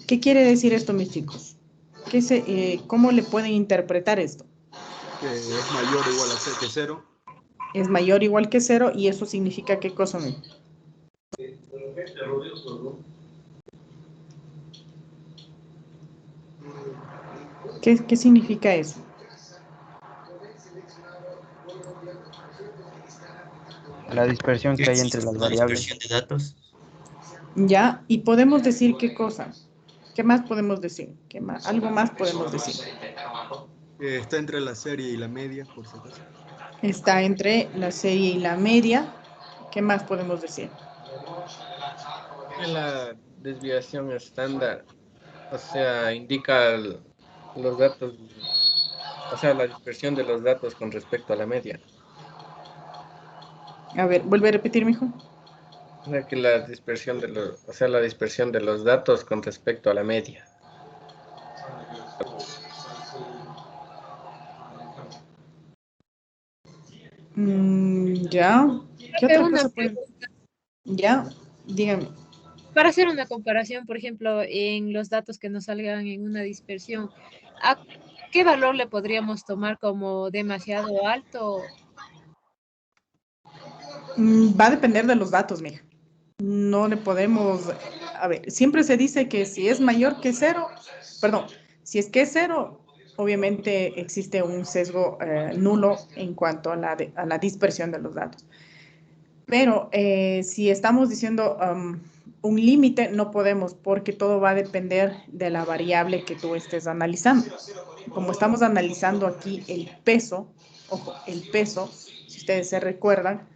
¿Qué quiere decir esto, mis chicos? ¿Cómo le pueden interpretar esto? Que es mayor o igual a que 0. Es mayor o igual que 0, y eso significa ¿qué cosa? ¿Qué significa eso? La dispersión que hay entre las variables. Dispersión de datos. Ya, y podemos decir qué cosa. ¿Qué más podemos decir? Algo más podemos decir. Está entre la serie y la media, por si acaso. Está entre la serie y la media. ¿Qué más podemos decir? La desviación estándar, o sea, indica los datos, o sea, la dispersión de los datos con respecto a la media. A ver, vuelve a repetir, mijo. O sea, que la dispersión de la dispersión de los datos con respecto a la media. Ya. ¿Qué otra cosa puede? Ya, dígame. Para hacer una comparación, por ejemplo, en los datos que nos salgan en una dispersión, ¿a qué valor le podríamos tomar como demasiado alto? Va a depender de los datos, mija. No le podemos... A ver, siempre se dice que si es mayor que 0, perdón, si es que es 0, obviamente existe un sesgo nulo en cuanto a la dispersión de los datos. Pero si estamos diciendo un límite, no podemos, porque todo va a depender de la variable que tú estés analizando. Como estamos analizando aquí el peso, ojo, el peso, si ustedes se recuerdan,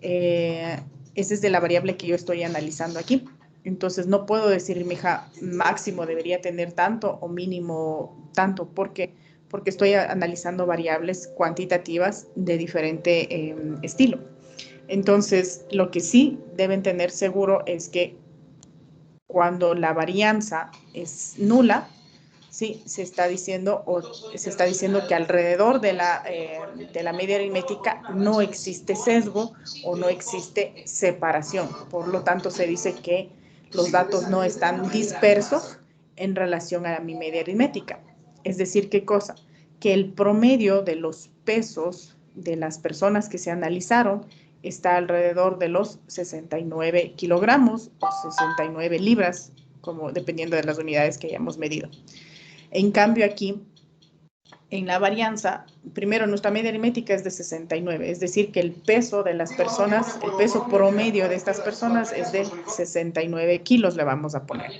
esa es de la variable que yo estoy analizando aquí. Entonces no puedo decir, mija, máximo debería tener tanto o mínimo tanto, porque estoy analizando variables cuantitativas de diferente estilo. Entonces, lo que sí deben tener seguro es que cuando la varianza es nula, sí, se está diciendo que alrededor de la media aritmética no existe sesgo o no existe separación. Por lo tanto, se dice que los datos no están dispersos en relación a mi media aritmética. Es decir, ¿qué cosa? Que el promedio de los pesos de las personas que se analizaron está alrededor de los 69 kilogramos o 69 libras, como dependiendo de las unidades que hayamos medido. En cambio aquí, en la varianza, primero nuestra media aritmética es de 69, es decir que el peso de las personas, el peso promedio de estas personas es de 69 kilos, le vamos a poner.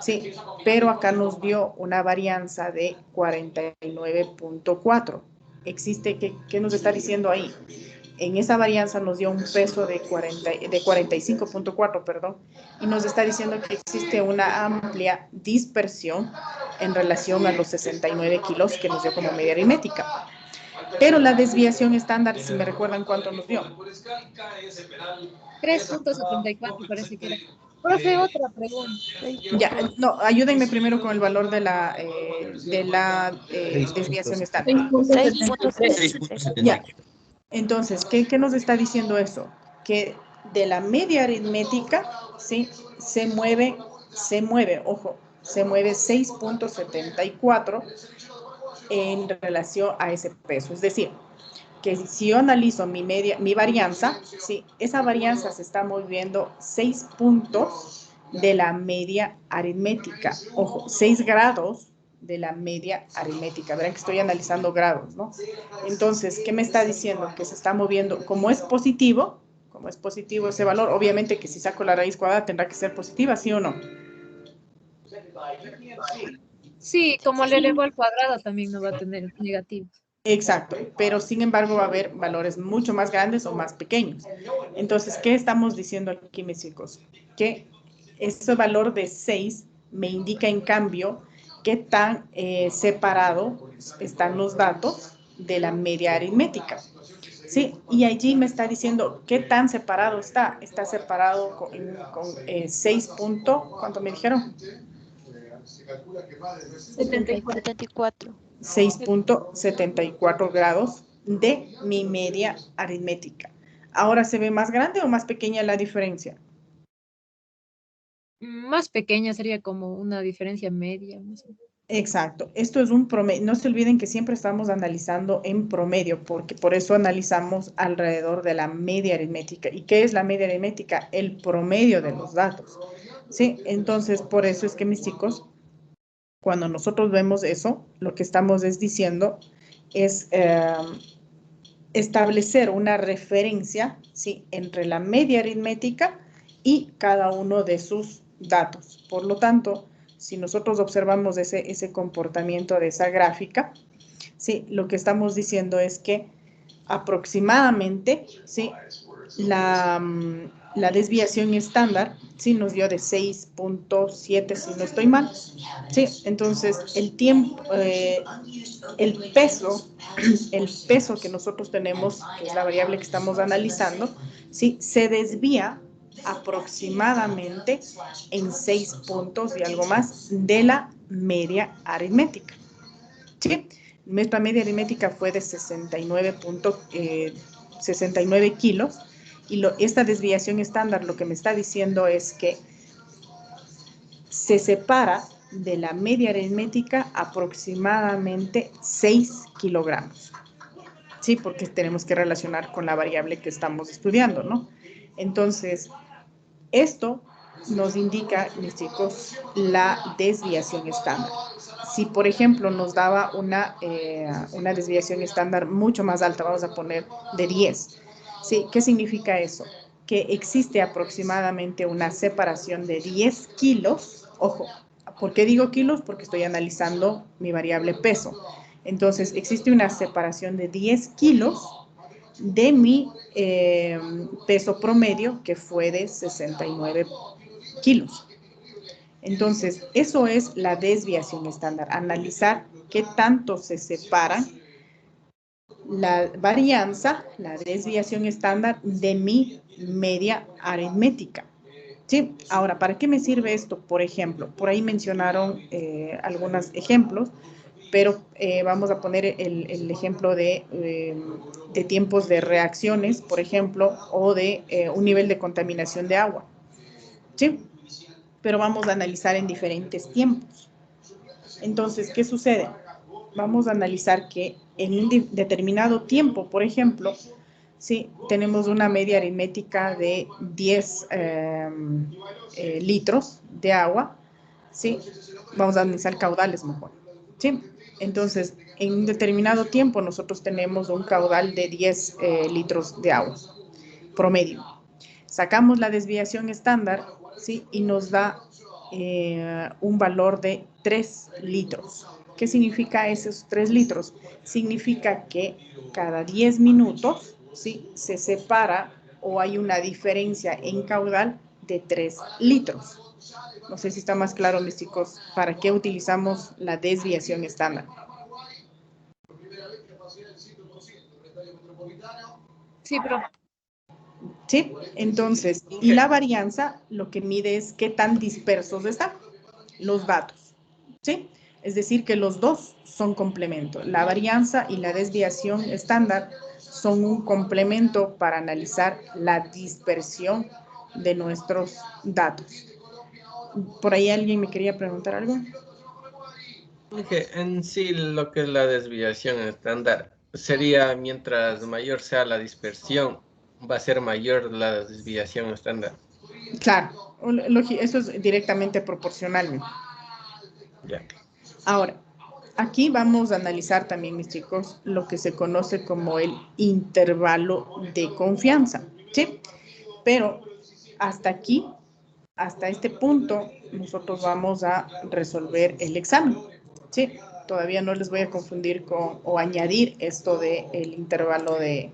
Sí, pero acá nos dio una varianza de 49.4. Existe, ¿qué nos está diciendo ahí? En esa varianza nos dio un peso de 45.4, perdón, y nos está diciendo que existe una amplia dispersión en relación a los 69 kilos que nos dio como media aritmética. Pero la desviación estándar, si me recuerdan cuánto nos dio. 3.74 parece que era. Profe, otra pregunta. Ya, no, ayúdenme primero con el valor de la desviación estándar. 6.73. Ya. Entonces, ¿qué nos está diciendo eso? Que de la media aritmética, ¿sí? se mueve, ojo, se mueve 6.74 en relación a ese peso. Es decir, que si yo analizo mi varianza, ¿sí? esa varianza se está moviendo 6 puntos de la media aritmética. Ojo, 6 grados de la media aritmética. Verán que estoy analizando grados, ¿no? Entonces, ¿qué me está diciendo? Que se está moviendo, como es positivo ese valor, obviamente que si saco la raíz cuadrada tendrá que ser positiva, ¿sí o no? Sí, como le elevó al cuadrado también no va a tener negativo. Exacto, pero sin embargo va a haber valores mucho más grandes o más pequeños. Entonces, ¿qué estamos diciendo aquí, mis chicos? Que ese valor de 6 me indica, en cambio, qué tan separados están los datos de la media aritmética. Sí, y allí me está diciendo qué tan separado está. Está separado con 6 puntos, ¿cuánto me dijeron? 74. 6.74 grados de mi media aritmética. ¿Ahora se ve más grande o más pequeña la diferencia? Más pequeña sería como una diferencia media. No sé. Exacto, esto es un promedio. No se olviden que siempre estamos analizando en promedio, porque por eso analizamos alrededor de la media aritmética. ¿Y qué es la media aritmética? El promedio de los datos. ¿Sí? Entonces, por eso es que mis chicos, cuando nosotros vemos eso, lo que estamos diciendo es establecer una referencia, ¿sí?, entre la media aritmética y cada uno de sus datos. Por lo tanto, si nosotros observamos ese comportamiento de esa gráfica, ¿sí?, lo que estamos diciendo es que aproximadamente, ¿sí?, la desviación estándar, ¿sí?, nos dio de 6.7, si no estoy mal. Sí, entonces el tiempo, el peso que nosotros tenemos, que es la variable que estamos analizando, ¿sí?, se desvía aproximadamente en 6 puntos y algo más de la media aritmética. ¿Sí? Nuestra media aritmética fue de 69 kilos y esta desviación estándar lo que me está diciendo es que se separa de la media aritmética aproximadamente 6 kilogramos. Sí, porque tenemos que relacionar con la variable que estamos estudiando, ¿no? Entonces, esto nos indica, mis chicos, la desviación estándar. Si, por ejemplo, nos daba una desviación estándar mucho más alta, vamos a poner de 10. ¿Sí? ¿Qué significa eso? Que existe aproximadamente una separación de 10 kilos. Ojo, ¿por qué digo kilos? Porque estoy analizando mi variable peso. Entonces, existe una separación de 10 kilos de mi peso promedio, que fue de 69 kilos. Entonces, eso es la desviación estándar, analizar qué tanto se separan la varianza, la desviación estándar de mi media aritmética. ¿Sí? Ahora, ¿para qué me sirve esto? Por ejemplo, por ahí mencionaron algunos ejemplos, pero vamos a poner el ejemplo de tiempos de reacciones, por ejemplo, o de un nivel de contaminación de agua. ¿Sí? Pero vamos a analizar en diferentes tiempos. Entonces, ¿qué sucede? Vamos a analizar que en un determinado tiempo, por ejemplo, ¿sí?, tenemos una media aritmética de 10 litros de agua, ¿sí? Vamos a analizar caudales mejor, ¿sí? Entonces, en un determinado tiempo nosotros tenemos un caudal de 10 litros de agua, promedio. Sacamos la desviación estándar, ¿sí?, y nos da un valor de 3 litros. ¿Qué significa esos 3 litros? Significa que cada 10 minutos, ¿sí?, se separa o hay una diferencia en caudal de 3 litros. No sé si está más claro, mis chicos, ¿para qué utilizamos la desviación estándar? Sí, pero... ¿Sí? Entonces, y la varianza lo que mide es qué tan dispersos están los datos. ¿Sí? Es decir, que los dos son complemento. La varianza y la desviación estándar son un complemento para analizar la dispersión de nuestros datos. ¿Por ahí alguien me quería preguntar algo? En sí, lo que es la desviación estándar sería mientras mayor sea la dispersión, va a ser mayor la desviación estándar. Claro, eso es directamente proporcional. Ya. Ahora, aquí vamos a analizar también, mis chicos, lo que se conoce como el intervalo de confianza, ¿sí? Pero hasta aquí, hasta este punto, nosotros vamos a resolver el examen, ¿sí? Todavía no les voy a confundir o añadir esto del intervalo de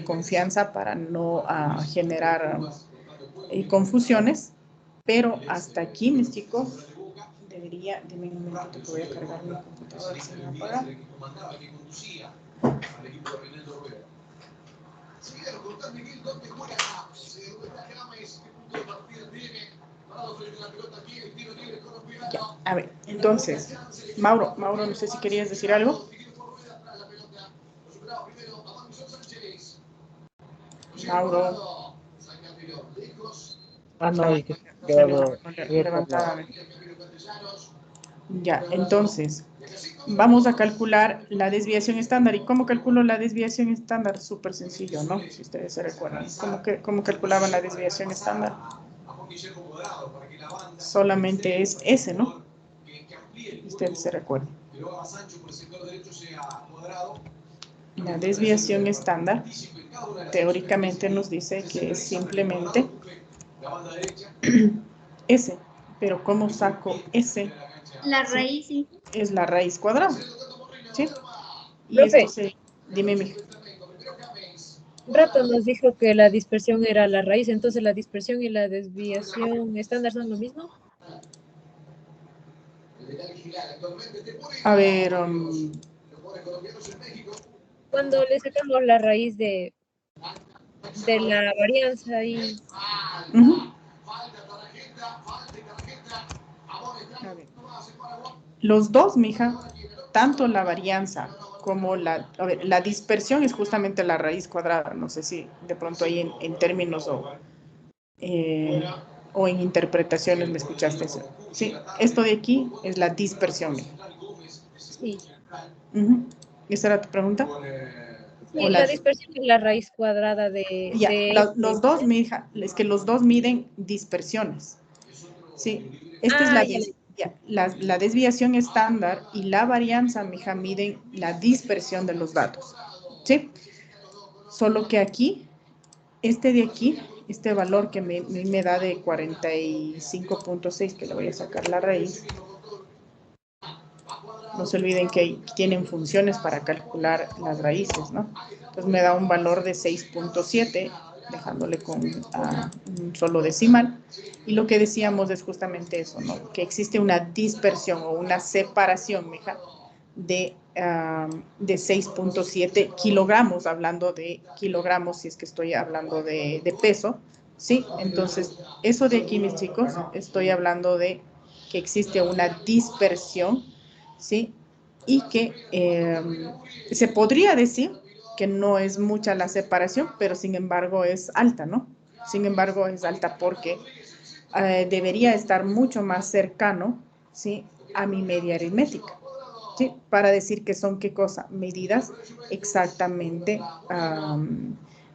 confianza para no generar confusiones, pero hasta aquí, mis chicos, debería, deme un momento que voy a cargar mi computadora, se me va a apagar. Ya, a ver, entonces, Mauro, no sé si querías decir algo. Mauro. Ah, no, es que Levantada. Ya, entonces, vamos a calcular la desviación estándar. ¿Y cómo calculo la desviación estándar? Súper sencillo, ¿no? Si ustedes se recuerdan. ¿Cómo calculaban la desviación estándar? Solamente es S, ¿no? Ustedes se recuerdan. La desviación estándar teóricamente nos dice que es simplemente S. Pero ¿cómo saco S? La raíz, sí. Es la raíz cuadrada. ¿Sí? Y Profe. esto se... Dime, mija. Rato nos dijo que la dispersión era la raíz, entonces la dispersión y la desviación estándar son lo mismo. A ver, cuando le sacamos la raíz de la varianza y... Los dos, mija, tanto la varianza como la dispersión es justamente la raíz cuadrada. No sé si de pronto ahí en términos o en interpretaciones me escuchaste eso. Sí, esto de aquí es la dispersión, mija. Sí. ¿Esa era tu pregunta? Sí, la dispersión es la raíz cuadrada de... Ya, los dos, mija, es que los dos miden dispersiones. Sí, esta es la desviación estándar y la varianza, mija, miden la dispersión de los datos. ¿Sí? Solo que aquí, de aquí, este valor que me da de 45.6, que le voy a sacar la raíz. No se olviden que tienen funciones para calcular las raíces, ¿no? Entonces me da un valor de 6.7, dejándole con un solo decimal. Y lo que decíamos es justamente eso, ¿no? Que existe una dispersión o una separación, mija, de 6.7 kilogramos, hablando de kilogramos, si es que estoy hablando de peso, ¿sí? Entonces, eso de aquí, mis chicos, estoy hablando de que existe una dispersión, ¿sí? Y que se podría decir que no es mucha la separación, pero sin embargo es alta, ¿no? Sin embargo es alta porque debería estar mucho más cercano, ¿sí? A mi media aritmética, ¿sí? Para decir que son, ¿qué cosa? Medidas exactamente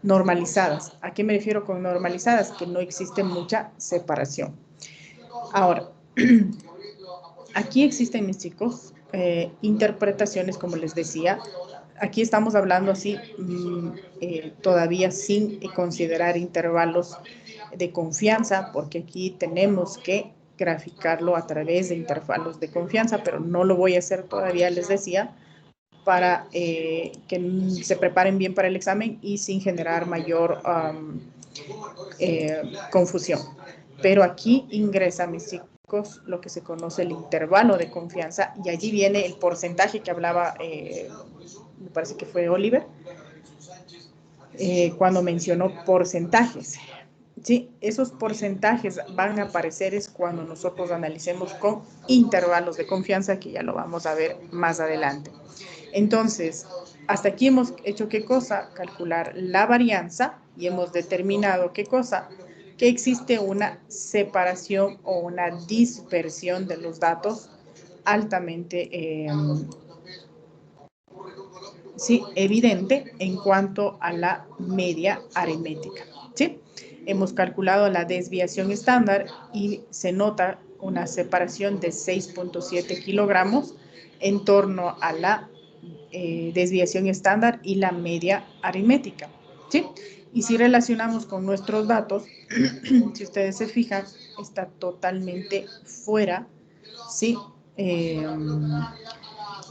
normalizadas. ¿A qué me refiero con normalizadas? Que no existe mucha separación. Ahora, aquí existen, mis chicos, interpretaciones, como les decía. Aquí estamos hablando así, todavía sin considerar intervalos de confianza, porque aquí tenemos que graficarlo a través de intervalos de confianza, pero no lo voy a hacer todavía, les decía, para que se preparen bien para el examen y sin generar mayor confusión. Pero aquí ingresa, mis chicos, lo que se conoce el intervalo de confianza, y allí viene el porcentaje que hablaba, me parece que fue Oliver, cuando mencionó porcentajes. Sí, esos porcentajes van a aparecer es cuando nosotros analicemos con intervalos de confianza, que ya lo vamos a ver más adelante. Entonces, hasta aquí hemos hecho ¿qué cosa? Calcular la varianza, y hemos determinado ¿qué cosa? Que existe una separación o una dispersión de los datos altamente sí, evidente en cuanto a la media aritmética. ¿Sí? Hemos calculado la desviación estándar y se nota una separación de 6.7 kilogramos en torno a la desviación estándar y la media aritmética. ¿Sí? Y si relacionamos con nuestros datos, si ustedes se fijan, está totalmente fuera, ¿sí?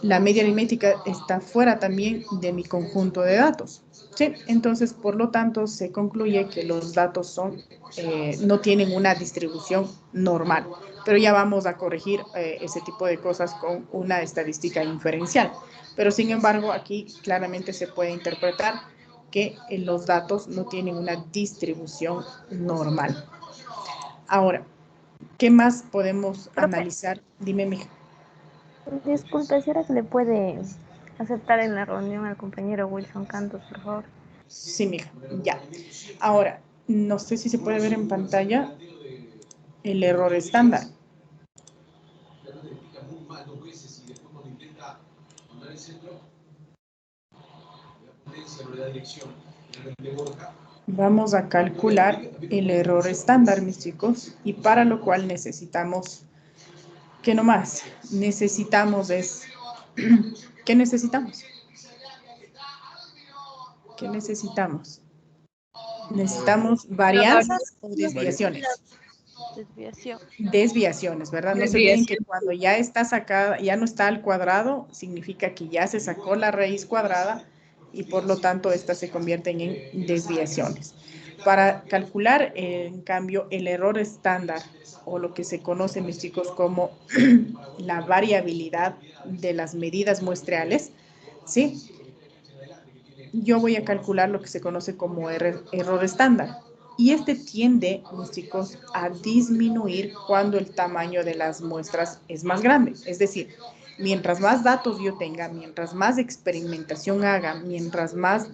La media aritmética está fuera también de mi conjunto de datos. ¿Sí? Entonces, por lo tanto, se concluye que los datos no tienen una distribución normal. Pero ya vamos a corregir ese tipo de cosas con una estadística inferencial. Pero, sin embargo, aquí claramente se puede interpretar que los datos no tienen una distribución normal. Ahora, ¿qué más podemos analizar? Dime, mija. Disculpe, ¿será que le puede aceptar en la reunión al compañero Wilson Cantos, por favor? Sí, mija, ya. Ahora, no sé si se puede ver en pantalla el error estándar. Vamos a calcular el error estándar, mis chicos, y para lo cual necesitamos, ¿qué nomás? Necesitamos es, ¿qué necesitamos? ¿Qué necesitamos? Necesitamos varianzas o desviaciones. Desviación. Desviaciones, ¿verdad? No se olviden que cuando ya está sacada, ya no está al cuadrado, significa que ya se sacó la raíz cuadrada y por lo tanto estas se convierten en desviaciones. Para calcular, en cambio, el error estándar o lo que se conoce, mis chicos, como la variabilidad de las medidas muestreales, ¿sí? Yo voy a calcular lo que se conoce como error estándar. Y este tiende, mis chicos, a disminuir cuando el tamaño de las muestras es más grande. Es decir, mientras más datos yo tenga, mientras más experimentación haga, mientras más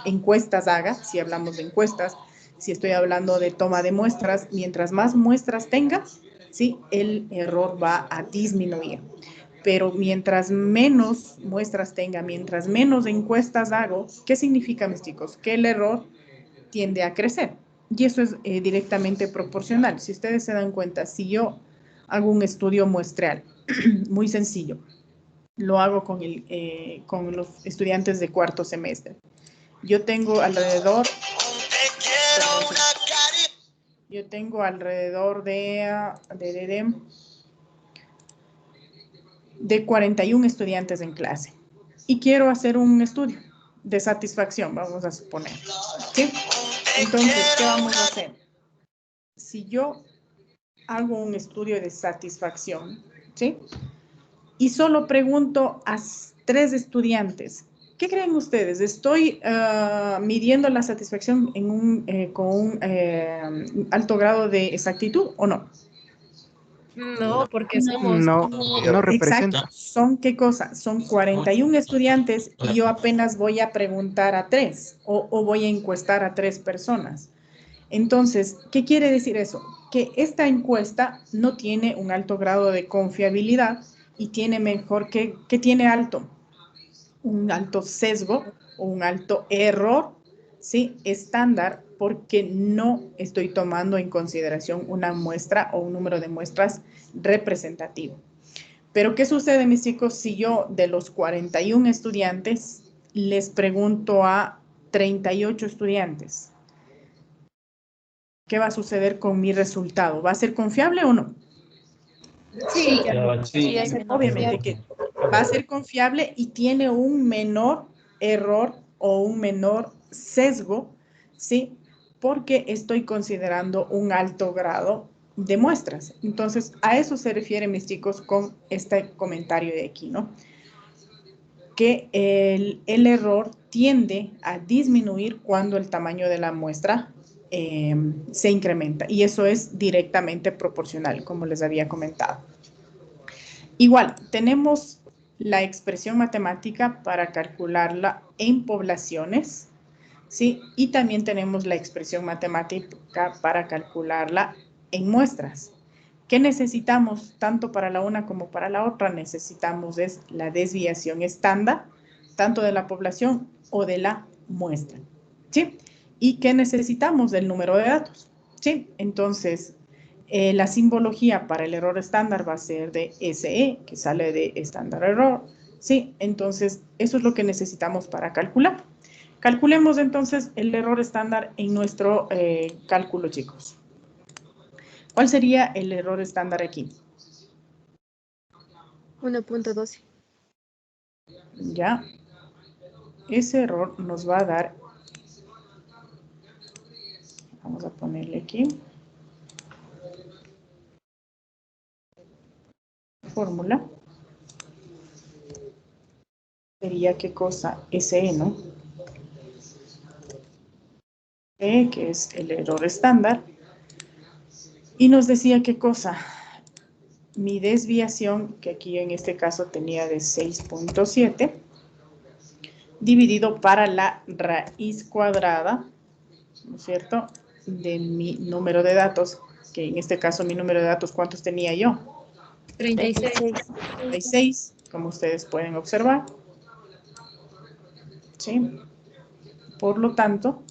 encuestas haga, si hablamos de encuestas, si estoy hablando de toma de muestras, mientras más muestras tenga, ¿sí? El error va a disminuir. Pero mientras menos muestras tenga, mientras menos encuestas hago, ¿qué significa, mis chicos? Que el error tiende a crecer. Y eso es directamente proporcional. Si ustedes se dan cuenta, si yo hago un estudio muestreal, muy sencillo, lo hago con los estudiantes de cuarto semestre. Yo tengo alrededor de 41 estudiantes en clase y quiero hacer un estudio de satisfacción, vamos a suponer, ¿sí? Entonces, ¿qué vamos a hacer? Si yo hago un estudio de satisfacción, ¿sí? Y solo pregunto a 3 estudiantes, ¿qué creen ustedes? ¿Estoy midiendo la satisfacción con un alto grado de exactitud o no? No, porque somos... No representa. Exacto. ¿Son qué cosa? Son 41 estudiantes y yo apenas voy a preguntar a 3 o voy a encuestar a 3 personas. Entonces, ¿qué quiere decir eso? Que esta encuesta no tiene un alto grado de confiabilidad y tiene mejor que tiene alto, un alto sesgo o un alto error, ¿sí? Estándar, porque no estoy tomando en consideración una muestra o un número de muestras representativo. Pero, ¿qué sucede, mis chicos, si yo de los 41 estudiantes les pregunto a 38 estudiantes? ¿Qué va a suceder con mi resultado? ¿Va a ser confiable o no? Sí, Obviamente que va a ser confiable y tiene un menor error o un menor sesgo, ¿sí? Porque estoy considerando un alto grado de muestras. Entonces, a eso se refiere, mis chicos, con este comentario de aquí, ¿no? Que el error tiende a disminuir cuando el tamaño de la muestra se incrementa. Y eso es directamente proporcional, como les había comentado. Igual, tenemos la expresión matemática para calcularla en poblaciones, ¿sí? Y también tenemos la expresión matemática para calcularla en muestras. ¿Qué necesitamos tanto para la una como para la otra? Necesitamos es la desviación estándar, tanto de la población o de la muestra, ¿sí? ¿Y qué necesitamos? Del número de datos, ¿sí? Entonces, la simbología para el error estándar va a ser de SE, que sale de estándar error, ¿sí? Entonces, eso es lo que necesitamos para calcular. Calculemos entonces el error estándar en nuestro cálculo, chicos. ¿Cuál sería el error estándar aquí? 1.12. Ya. Ese error nos va a dar, vamos a ponerle aquí, fórmula. Sería qué cosa, SE, ¿no? que es el error estándar. Y nos decía qué cosa. Mi desviación, que aquí en este caso tenía de 6.7, dividido para la raíz cuadrada, ¿no es cierto?, de mi número de datos, que en este caso mi número de datos, ¿cuántos tenía yo? 36. 36, como ustedes pueden observar. ¿Sí? Por lo tanto,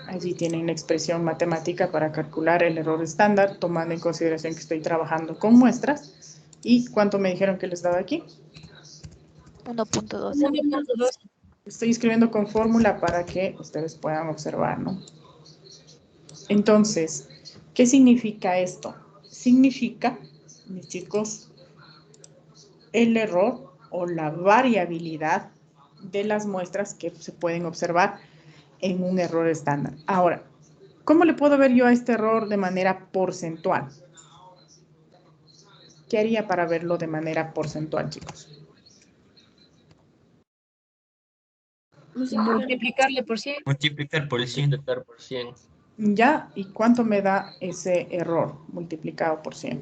allí tienen la expresión matemática para calcular el error estándar, tomando en consideración que estoy trabajando con muestras. ¿Y cuánto me dijeron que les daba aquí? 1.12. Estoy escribiendo con fórmula para que ustedes puedan observar, ¿no? Entonces, ¿qué significa esto? Significa, mis chicos, el error o la variabilidad de las muestras que se pueden observar en un error estándar. Ahora, ¿cómo le puedo ver yo a este error de manera porcentual? ¿Qué haría para verlo de manera porcentual, chicos? Multiplicarle por 100. Multiplicar por el 100. Multiplicar por 100. ¿Ya? ¿Y cuánto me da ese error multiplicado por 100?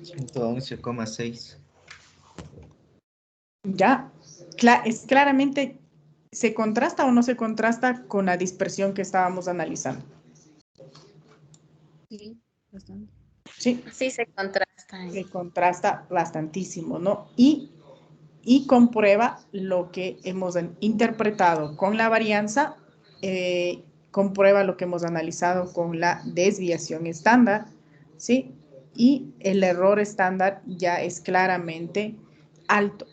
111,6. ¿Ya? Es claramente, ¿se contrasta o no se contrasta con la dispersión que estábamos analizando? Sí, bastante. Sí. Sí, se contrasta. Se contrasta bastantísimo, ¿no? Y comprueba lo que hemos interpretado con la varianza, comprueba lo que hemos analizado con la desviación estándar, ¿sí? Y el error estándar ya es claramente alto,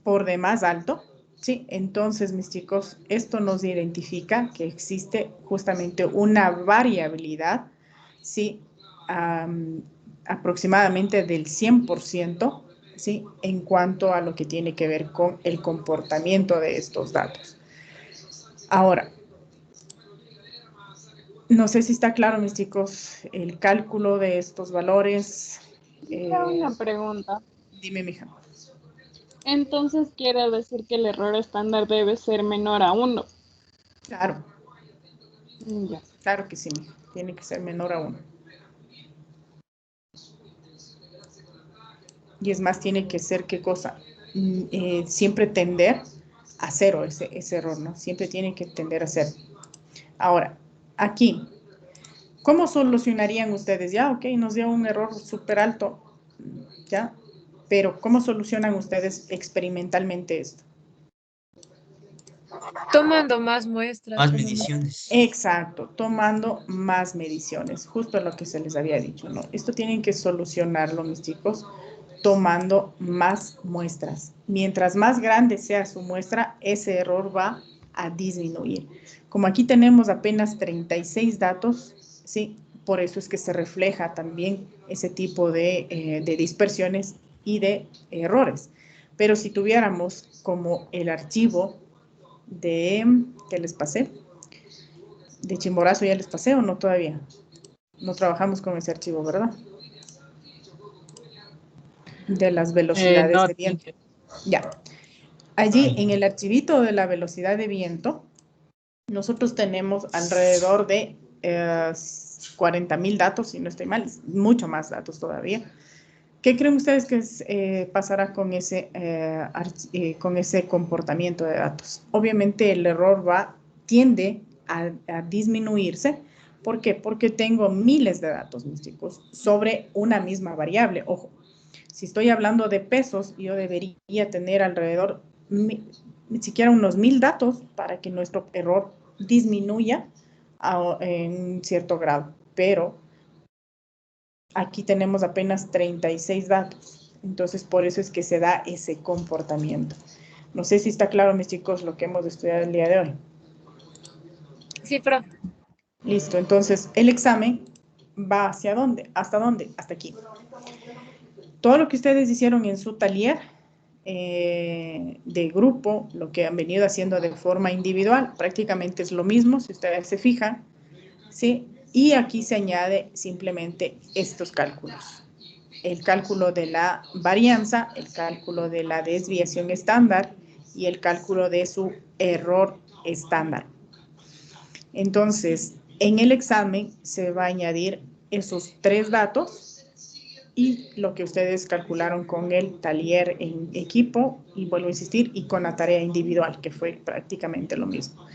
por demás alto, ¿sí? Entonces, mis chicos, esto nos identifica que existe justamente una variabilidad, ¿sí? Aproximadamente del 100%, ¿sí? En cuanto a lo que tiene que ver con el comportamiento de estos datos. Ahora, no sé si está claro, mis chicos, el cálculo de estos valores. Una pregunta. Dime, mija. Entonces quiere decir que el error estándar debe ser menor a 1. Claro. Ya. Claro que sí, mija. Tiene que ser menor a 1. Y es más, tiene que ser, ¿qué cosa? Siempre tender a cero ese error, ¿no? Siempre tiene que tender a cero. Ahora, aquí, ¿cómo solucionarían ustedes? Ya, ok, nos dio un error súper alto, ¿ya? Pero, ¿cómo solucionan ustedes experimentalmente esto? Tomando más muestras. Más mediciones. Exacto, tomando más mediciones, justo lo que se les había dicho, ¿no? Esto tienen que solucionarlo, mis chicos, tomando más muestras. Mientras más grande sea su muestra, ese error va a disminuir. Como aquí tenemos apenas 36 datos, ¿sí? Por eso es que se refleja también ese tipo de dispersiones y de errores. Pero si tuviéramos como el archivo que les pasé, de Chimborazo ya les pasé o no todavía. No trabajamos con ese archivo, ¿verdad? De las velocidades No, de viento. Ya. Allí en el archivito de la velocidad de viento, nosotros tenemos alrededor de 40,000 datos, si no estoy mal, mucho más datos todavía. ¿Qué creen ustedes que pasará con ese comportamiento de datos? Obviamente el error tiende a disminuirse. ¿Por qué? Porque tengo miles de datos, mis chicos, sobre una misma variable. Ojo, si estoy hablando de pesos, yo debería tener alrededor, ni siquiera unos 1000 datos para que nuestro error disminuya en un cierto grado. Pero aquí tenemos apenas 36 datos. Entonces, por eso es que se da ese comportamiento. No sé si está claro, mis chicos, lo que hemos estudiado el día de hoy. Sí, profe. Listo, entonces el examen va ¿hacia dónde? ¿Hasta dónde? Hasta aquí. Todo lo que ustedes hicieron en su taller de grupo, lo que han venido haciendo de forma individual, prácticamente es lo mismo, si ustedes se fijan, ¿sí? Y aquí se añade simplemente estos cálculos. El cálculo de la varianza, el cálculo de la desviación estándar y el cálculo de su error estándar. Entonces, en el examen se va a añadir esos 3 datos y lo que ustedes calcularon con el taller en equipo, y vuelvo a insistir, y con la tarea individual, que fue prácticamente lo mismo.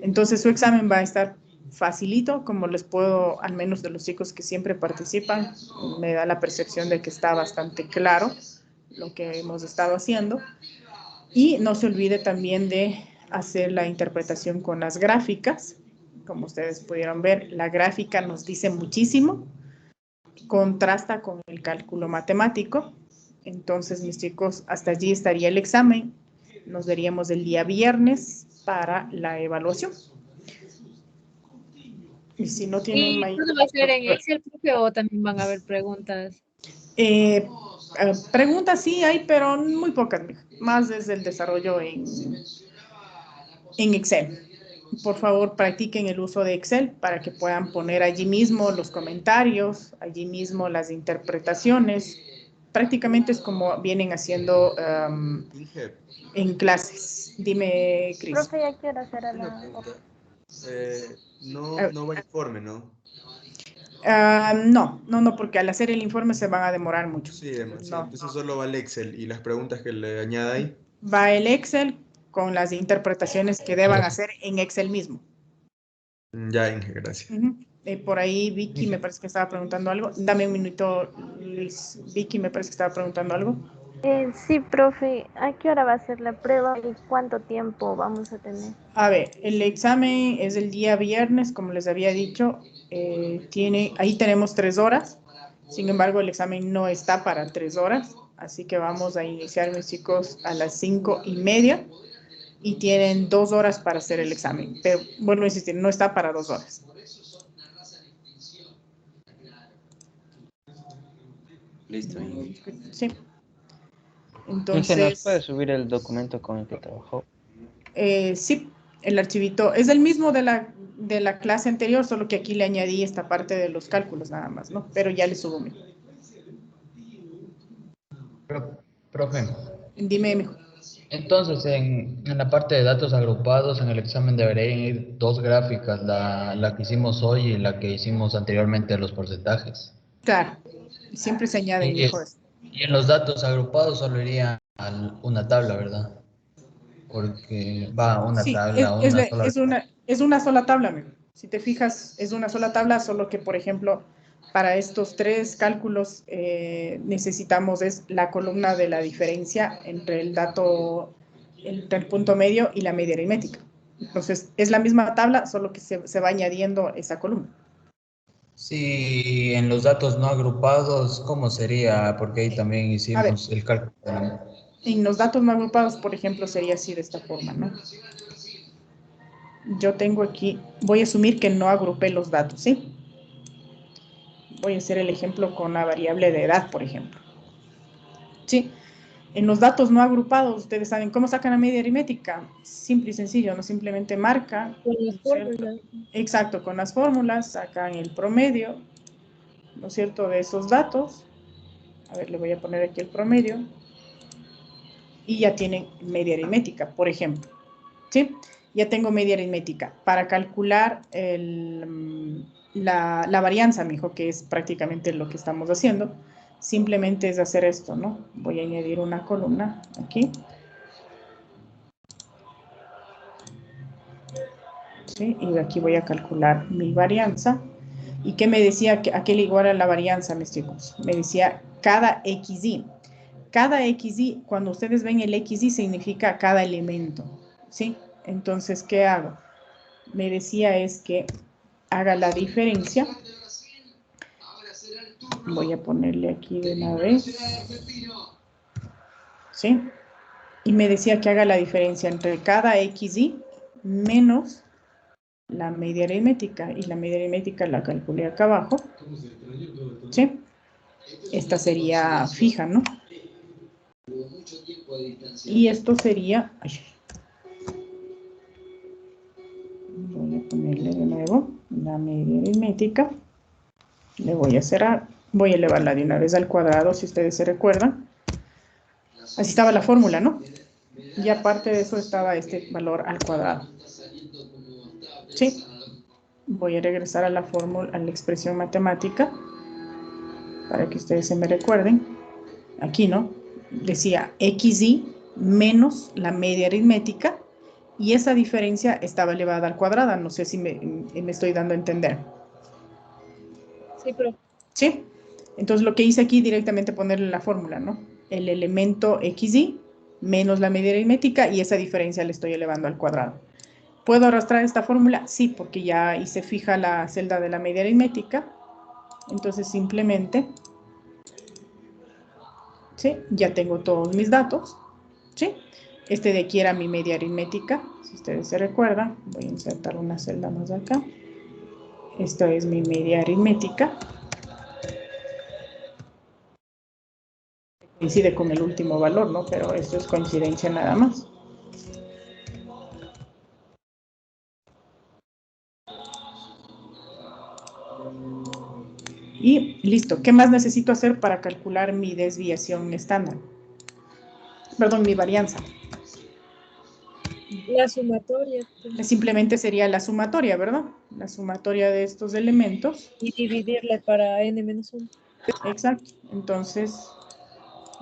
Entonces, su examen va a estar facilito, como les puedo, al menos de los chicos que siempre participan, me da la percepción de que está bastante claro lo que hemos estado haciendo. Y no se olvide también de hacer la interpretación con las gráficas. Como ustedes pudieron ver, la gráfica nos dice muchísimo, contrasta con el cálculo matemático. Entonces, mis chicos, hasta allí estaría el examen. Nos veríamos el día viernes para la evaluación. Y si no tienen mayor... ¿Todo va a ser en Excel, profe, o también van a haber preguntas? Preguntas sí hay, pero muy pocas, más desde el desarrollo en Excel. Por favor, practiquen el uso de Excel para que puedan poner allí mismo los comentarios, allí mismo las interpretaciones. Prácticamente es como vienen haciendo en clases. Dime, Cris. Profe, ya quiero hacer la... No va informe, ¿no? No, porque al hacer el informe se van a demorar mucho. Sí, demasiado. Entonces solo va el Excel y las preguntas que le añada ahí. Va el Excel con las interpretaciones que deban hacer en Excel mismo. Ya, Inge, gracias. Por ahí Vicky me parece que estaba preguntando algo. Dame un minuto, Luis. Vicky me parece que estaba preguntando algo. Sí, profe, ¿a qué hora va a ser la prueba y cuánto tiempo vamos a tener? A ver, el examen es el día viernes, como les había dicho. Ahí tenemos 3 horas. Sin embargo, el examen no está para 3 horas. Así que vamos a iniciar, mis chicos, a las 5:30. Y tienen 2 horas para hacer el examen. Pero, vuelvo a insistir, no está para 2 horas. Listo. Sí. Entonces, ¿nos puede Entonces, subir el documento con el que trabajó? sí, el archivito es el mismo de la clase anterior, solo que aquí le añadí esta parte de los cálculos nada más, ¿no? Pero ya le subo. Profe, Dime, mijo. entonces en la parte de datos agrupados en el examen deberían ir 2 gráficas, la que hicimos hoy y la que hicimos anteriormente de los porcentajes. Claro, siempre se añaden, mijo. Y en los datos agrupados solo iría una tabla, ¿verdad? Porque va una Sí, tabla, es una sola tabla, mijo. Si te fijas, es una sola tabla, solo que, por ejemplo, para estos 3 cálculos necesitamos la columna de la diferencia entre el dato, entre el punto medio y la media aritmética. Entonces, es la misma tabla, solo que se va añadiendo esa columna. Sí, en los datos no agrupados, ¿cómo sería? Porque ahí también hicimos el cálculo. En los datos no agrupados, por ejemplo, sería así de esta forma, ¿no? Yo tengo aquí, voy a asumir que no agrupé los datos, ¿sí? Voy a hacer el ejemplo con la variable de edad, por ejemplo. ¿Sí? En los datos no agrupados, ustedes saben cómo sacan la media aritmética. Simple y sencillo, no simplemente marca. Con las fórmulas. Exacto, con las fórmulas sacan el promedio, ¿no es cierto?, de esos datos. A ver, le voy a poner aquí el promedio. Y ya tienen media aritmética, por ejemplo. ¿Sí? Ya tengo media aritmética. Para calcular la varianza, mijo, que es prácticamente lo que estamos haciendo, simplemente es hacer esto, ¿no? Voy a añadir una columna aquí. ¿Sí? Y aquí voy a calcular mi varianza. ¿Y qué me decía? ¿A qué le iguala la varianza, mis chicos? Me decía cada XY. Cada XY, cuando ustedes ven el XY, significa cada elemento, ¿sí? Entonces, ¿qué hago? Me decía es que haga la diferencia. Voy a ponerle aquí de una vez. ¿Sí? Y me decía que haga la diferencia entre cada XY menos la media aritmética. Y la media aritmética la calculé acá abajo. ¿Sí? Esta sería fija, ¿no? Y esto sería... Voy a ponerle de nuevo la media aritmética. Le voy a cerrar. Voy a elevarla de una vez al cuadrado, si ustedes se recuerdan. Así estaba la fórmula, ¿no? Y aparte de eso estaba este valor al cuadrado. ¿Sí? Voy a regresar a la fórmula, a la expresión matemática, para que ustedes se me recuerden. Aquí, ¿no? Decía XY menos la media aritmética, y esa diferencia estaba elevada al cuadrado. No sé si me estoy dando a entender. Sí, pero... ¿Sí? Entonces, lo que hice aquí directamente ponerle la fórmula, ¿no? El elemento XY menos la media aritmética, y esa diferencia le estoy elevando al cuadrado. ¿Puedo arrastrar esta fórmula? Sí, porque ya hice fija la celda de la media aritmética. Entonces, simplemente, ¿sí? Ya tengo todos mis datos, ¿sí? Este de aquí era mi media aritmética, si ustedes se recuerdan. Voy a insertar una celda más acá. Esta es mi media aritmética. Coincide con el último valor, ¿no? Pero esto es coincidencia nada más. Y listo. ¿Qué más necesito hacer para calcular mi desviación estándar? Perdón, mi varianza. La sumatoria. Simplemente sería la sumatoria, ¿verdad? La sumatoria de estos elementos. Y dividirle para n-1. Exacto. Entonces,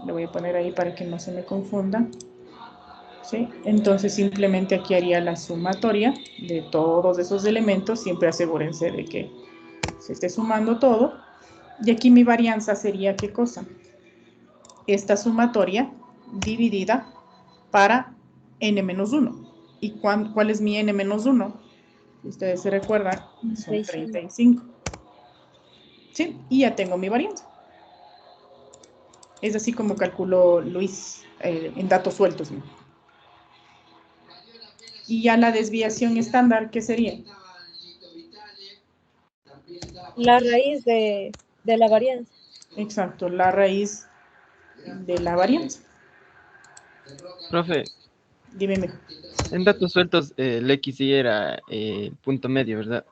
le voy a poner ahí para que no se me confunda. ¿Sí? Entonces, simplemente aquí haría la sumatoria de todos esos elementos. Siempre asegúrense de que se esté sumando todo. Y aquí mi varianza sería, ¿qué cosa? Esta sumatoria dividida para n-1. ¿Y cuál es mi n-1? Si ustedes se recuerdan, son 35. ¿Sí? Y ya tengo mi varianza. Es así como calculó Luis en datos sueltos, ¿no? Y ya la desviación estándar, ¿qué sería? La raíz de la varianza. Exacto, la raíz de la varianza. Profe. Dime, mijo. En datos sueltos, el XY era punto medio, ¿verdad?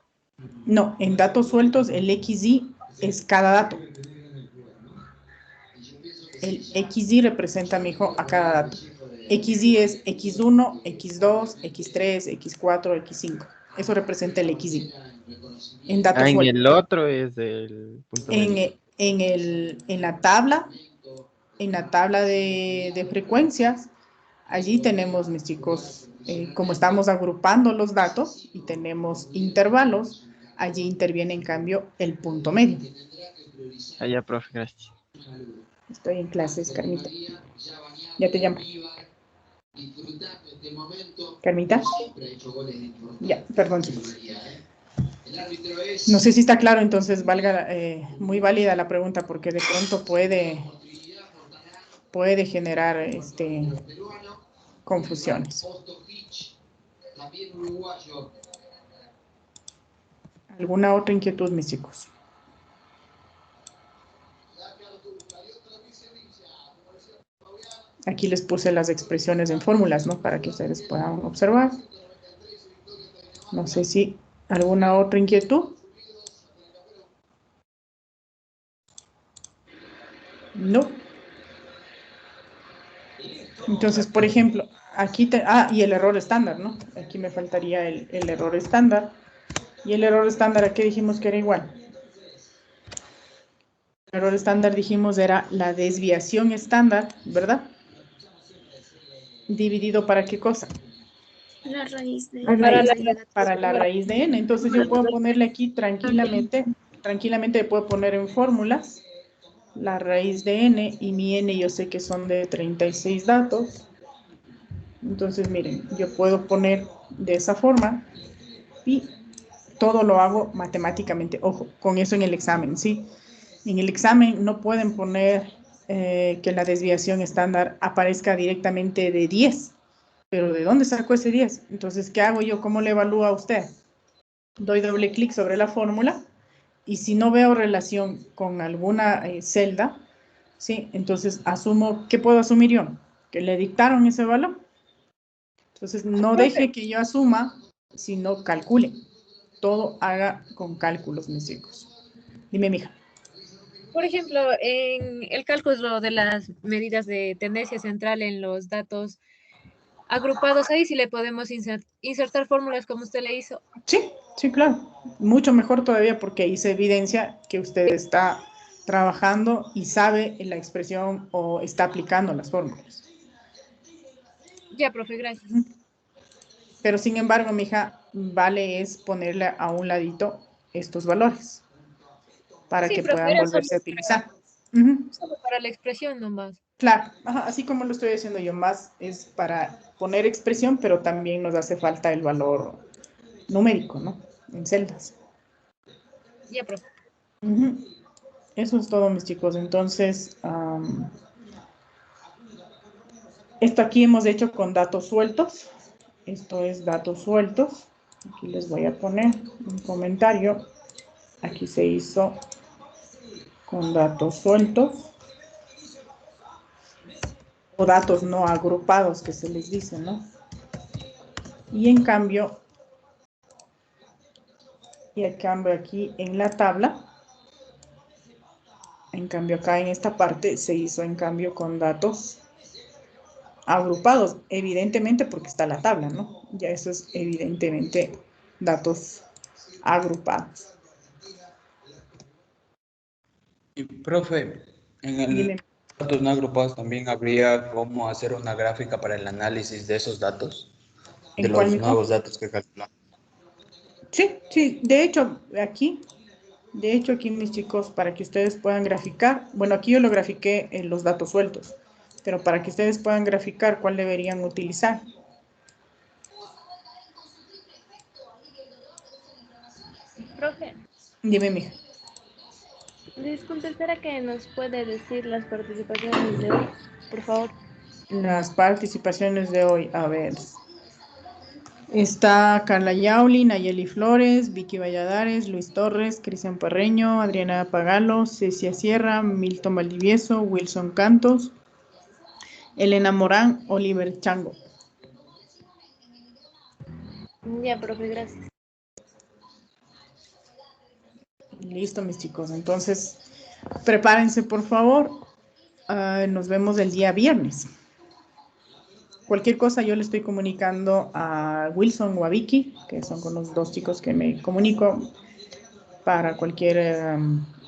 No, en datos sueltos el XY es cada dato. El XY representa, mijo, a cada dato. XY es X1, X2, X3, X4, X5. Eso representa el XY. En datos en sueltos. El otro es el punto medio. En la tabla de frecuencias, allí tenemos, mis chicos, como estamos agrupando los datos y tenemos intervalos, allí interviene en cambio el punto medio. Allá, profe, gracias. Estoy en clases, Carmita. Ya te llamo. ¿Carmita? Ya, perdón, chicos. No sé si está claro, entonces valga muy válida la pregunta, porque de pronto puede generar confusiones. ¿Alguna otra inquietud, mis chicos? Aquí les puse las expresiones en fórmulas, ¿no? Para que ustedes puedan observar. No sé si alguna otra inquietud. No. Entonces, por ejemplo, aquí y el error estándar, ¿no? Aquí me faltaría el error estándar. Y el error estándar, ¿a qué dijimos que era igual? El error estándar dijimos era la desviación estándar, ¿verdad? Dividido ¿para qué cosa? La raíz de para la raíz de n. Entonces yo puedo ponerle aquí tranquilamente puedo poner en fórmulas la raíz de n, y mi n yo sé que son de 36 datos. Entonces miren, yo puedo poner de esa forma y todo lo hago matemáticamente. Ojo, con eso en el examen, ¿sí? En el examen no pueden poner que la desviación estándar aparezca directamente de 10. ¿Pero de dónde sacó ese 10? Entonces, ¿qué hago yo? ¿Cómo le evalúo a usted? Doy doble clic sobre la fórmula y si no veo relación con alguna celda, ¿sí? Entonces, asumo, ¿qué puedo asumir yo? Que le dictaron ese valor. Entonces, no deje que yo asuma, sino calcule. Todo haga con cálculos, mis chicos. Dime, mija. Por ejemplo, en el cálculo de las medidas de tendencia central en los datos, agrupados ahí, si le podemos insertar fórmulas como usted le hizo. Sí, sí, claro. Mucho mejor todavía porque ahí se evidencia que usted está trabajando y sabe la expresión o está aplicando las fórmulas. Ya, profe, gracias. Pero sin embargo, mija, vale es ponerle a un ladito estos valores para Sí, que profe, puedan era volverse a solo utilizar. solo para la expresión nomás. Claro, ajá, así como lo estoy haciendo yo, más es para poner expresión, pero también nos hace falta el valor numérico, ¿no? En celdas. Ya, profe. Eso es todo, mis chicos. Entonces, esto aquí hemos hecho con datos sueltos. Esto es datos sueltos. Aquí les voy a poner un comentario. Aquí se hizo con datos sueltos. O datos no agrupados, que se les dice, ¿no? Y en cambio aquí en la tabla, en cambio acá en esta parte se hizo en cambio con datos agrupados, evidentemente porque está la tabla, ¿no? Ya eso es evidentemente datos agrupados. Y profe, en el Dime. datos no agrupados también habría cómo hacer una gráfica para el análisis de esos datos, de ¿En cuál, los mijo? nuevos datos que calculamos. Sí, sí, de hecho aquí, mis chicos, para que ustedes puedan graficar, bueno, aquí yo lo grafiqué en los datos sueltos, pero para que ustedes puedan graficar cuál deberían utilizar. Profe, Dime, mija. disculpe, ¿será que nos puede decir las participaciones de hoy, por favor? Las participaciones de hoy, a ver. Está Carla Yauli, Nayeli Flores, Vicky Valladares, Luis Torres, Cristian Parreño, Adriana Pagalo, Cecia Sierra, Milton Valdivieso, Wilson Cantos, Elena Morán, Oliver Chango. Ya, profe, gracias. Listo, mis chicos. Entonces, prepárense, por favor. Nos vemos el día viernes. Cualquier cosa yo le estoy comunicando a Wilson o a Vicky, que son con los dos chicos que me comunico para cualquier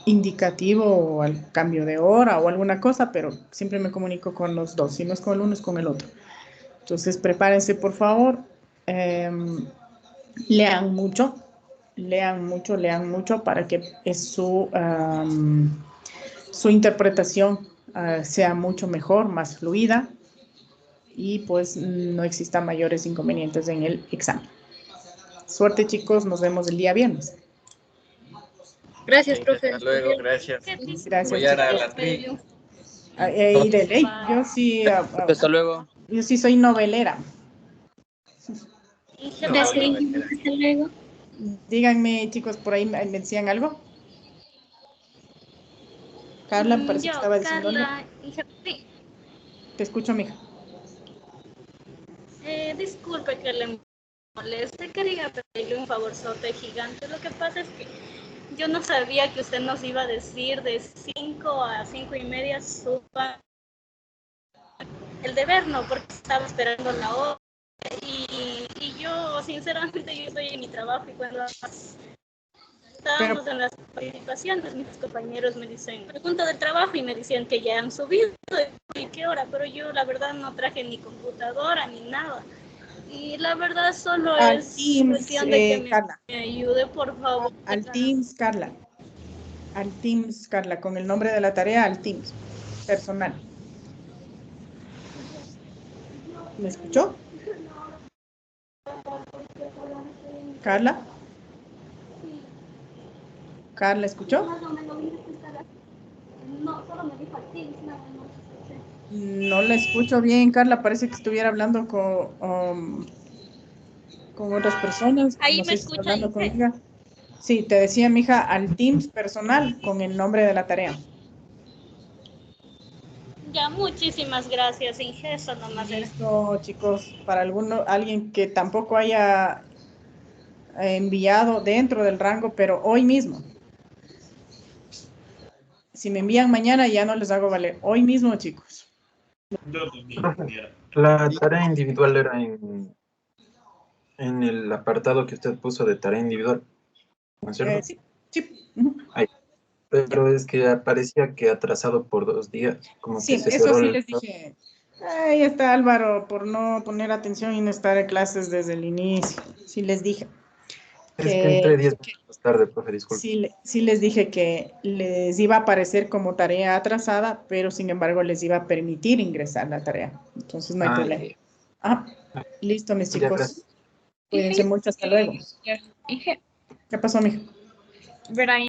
indicativo o al cambio de hora o alguna cosa, pero siempre me comunico con los dos. Si no es con el uno, es con el otro. Entonces, prepárense, por favor. Lean mucho para que su interpretación sea mucho mejor, más fluida y pues no existan mayores inconvenientes en el examen. Suerte, chicos, nos vemos el día viernes. Gracias, profe. Hasta luego, gracias. Gracias, Apoyar a chicos. la tri. Y de ley, yo sí, Hasta luego. yo sí soy novelera. Gracias. Hasta luego. Díganme, chicos, por ahí me decían algo. Carla, me parece que estaba diciendo algo. Carla, hija, sí. Te escucho, mija. Disculpe que le moleste, quería pedirle un favorzote gigante. Lo que pasa es que yo no sabía que usted nos iba a decir de 5 a 5 y media suba el deber, ¿no? Porque estaba esperando la hora. Y yo, sinceramente, yo estoy en mi trabajo y cuando estábamos en las participaciones, mis compañeros me dicen, pregunta del trabajo y me decían que ya han subido y qué hora, pero yo la verdad no traje ni computadora ni nada. Y la verdad solo es cuestión de que me ayude, por favor. Al Teams, Carla. Al Teams, Carla, con el nombre de la tarea, al Teams, personal. ¿Me escuchó? Carla. Carla, ¿escuchó? No, solo me dijo al Teams, nada más. No la escucho bien, Carla. Parece que estuviera hablando con otras personas. Ahí no me sé si está escucha. hablando conmigo. Sí, te decía, mija, al Teams personal con el nombre de la tarea. Ya, muchísimas gracias, Inge. Eso nomás era. Listo, chicos. Para alguien que tampoco haya enviado dentro del rango, pero hoy mismo. Si me envían mañana, ya no les hago valer. Hoy mismo, chicos. Yo también, La tarea individual era en el apartado que usted puso de tarea individual, ¿no es cierto? Sí, sí. Ahí. Pero es que aparecía que atrasado por 2 días, como que Sí, se eso cerró sí el... les dije. Ahí está Álvaro, por no poner atención y no estar en clases desde el inicio. Sí les dije. Es que entré 10 Que minutos tarde, profe, disculpe. sí les dije que les iba a aparecer como tarea atrasada, pero sin embargo les iba a permitir ingresar la tarea. Entonces no hay problema. Ah, listo, mis Ya, chicos. gracias. Cuídense mucho, hasta luego. Dije, ¿Qué pasó, mijo? verá,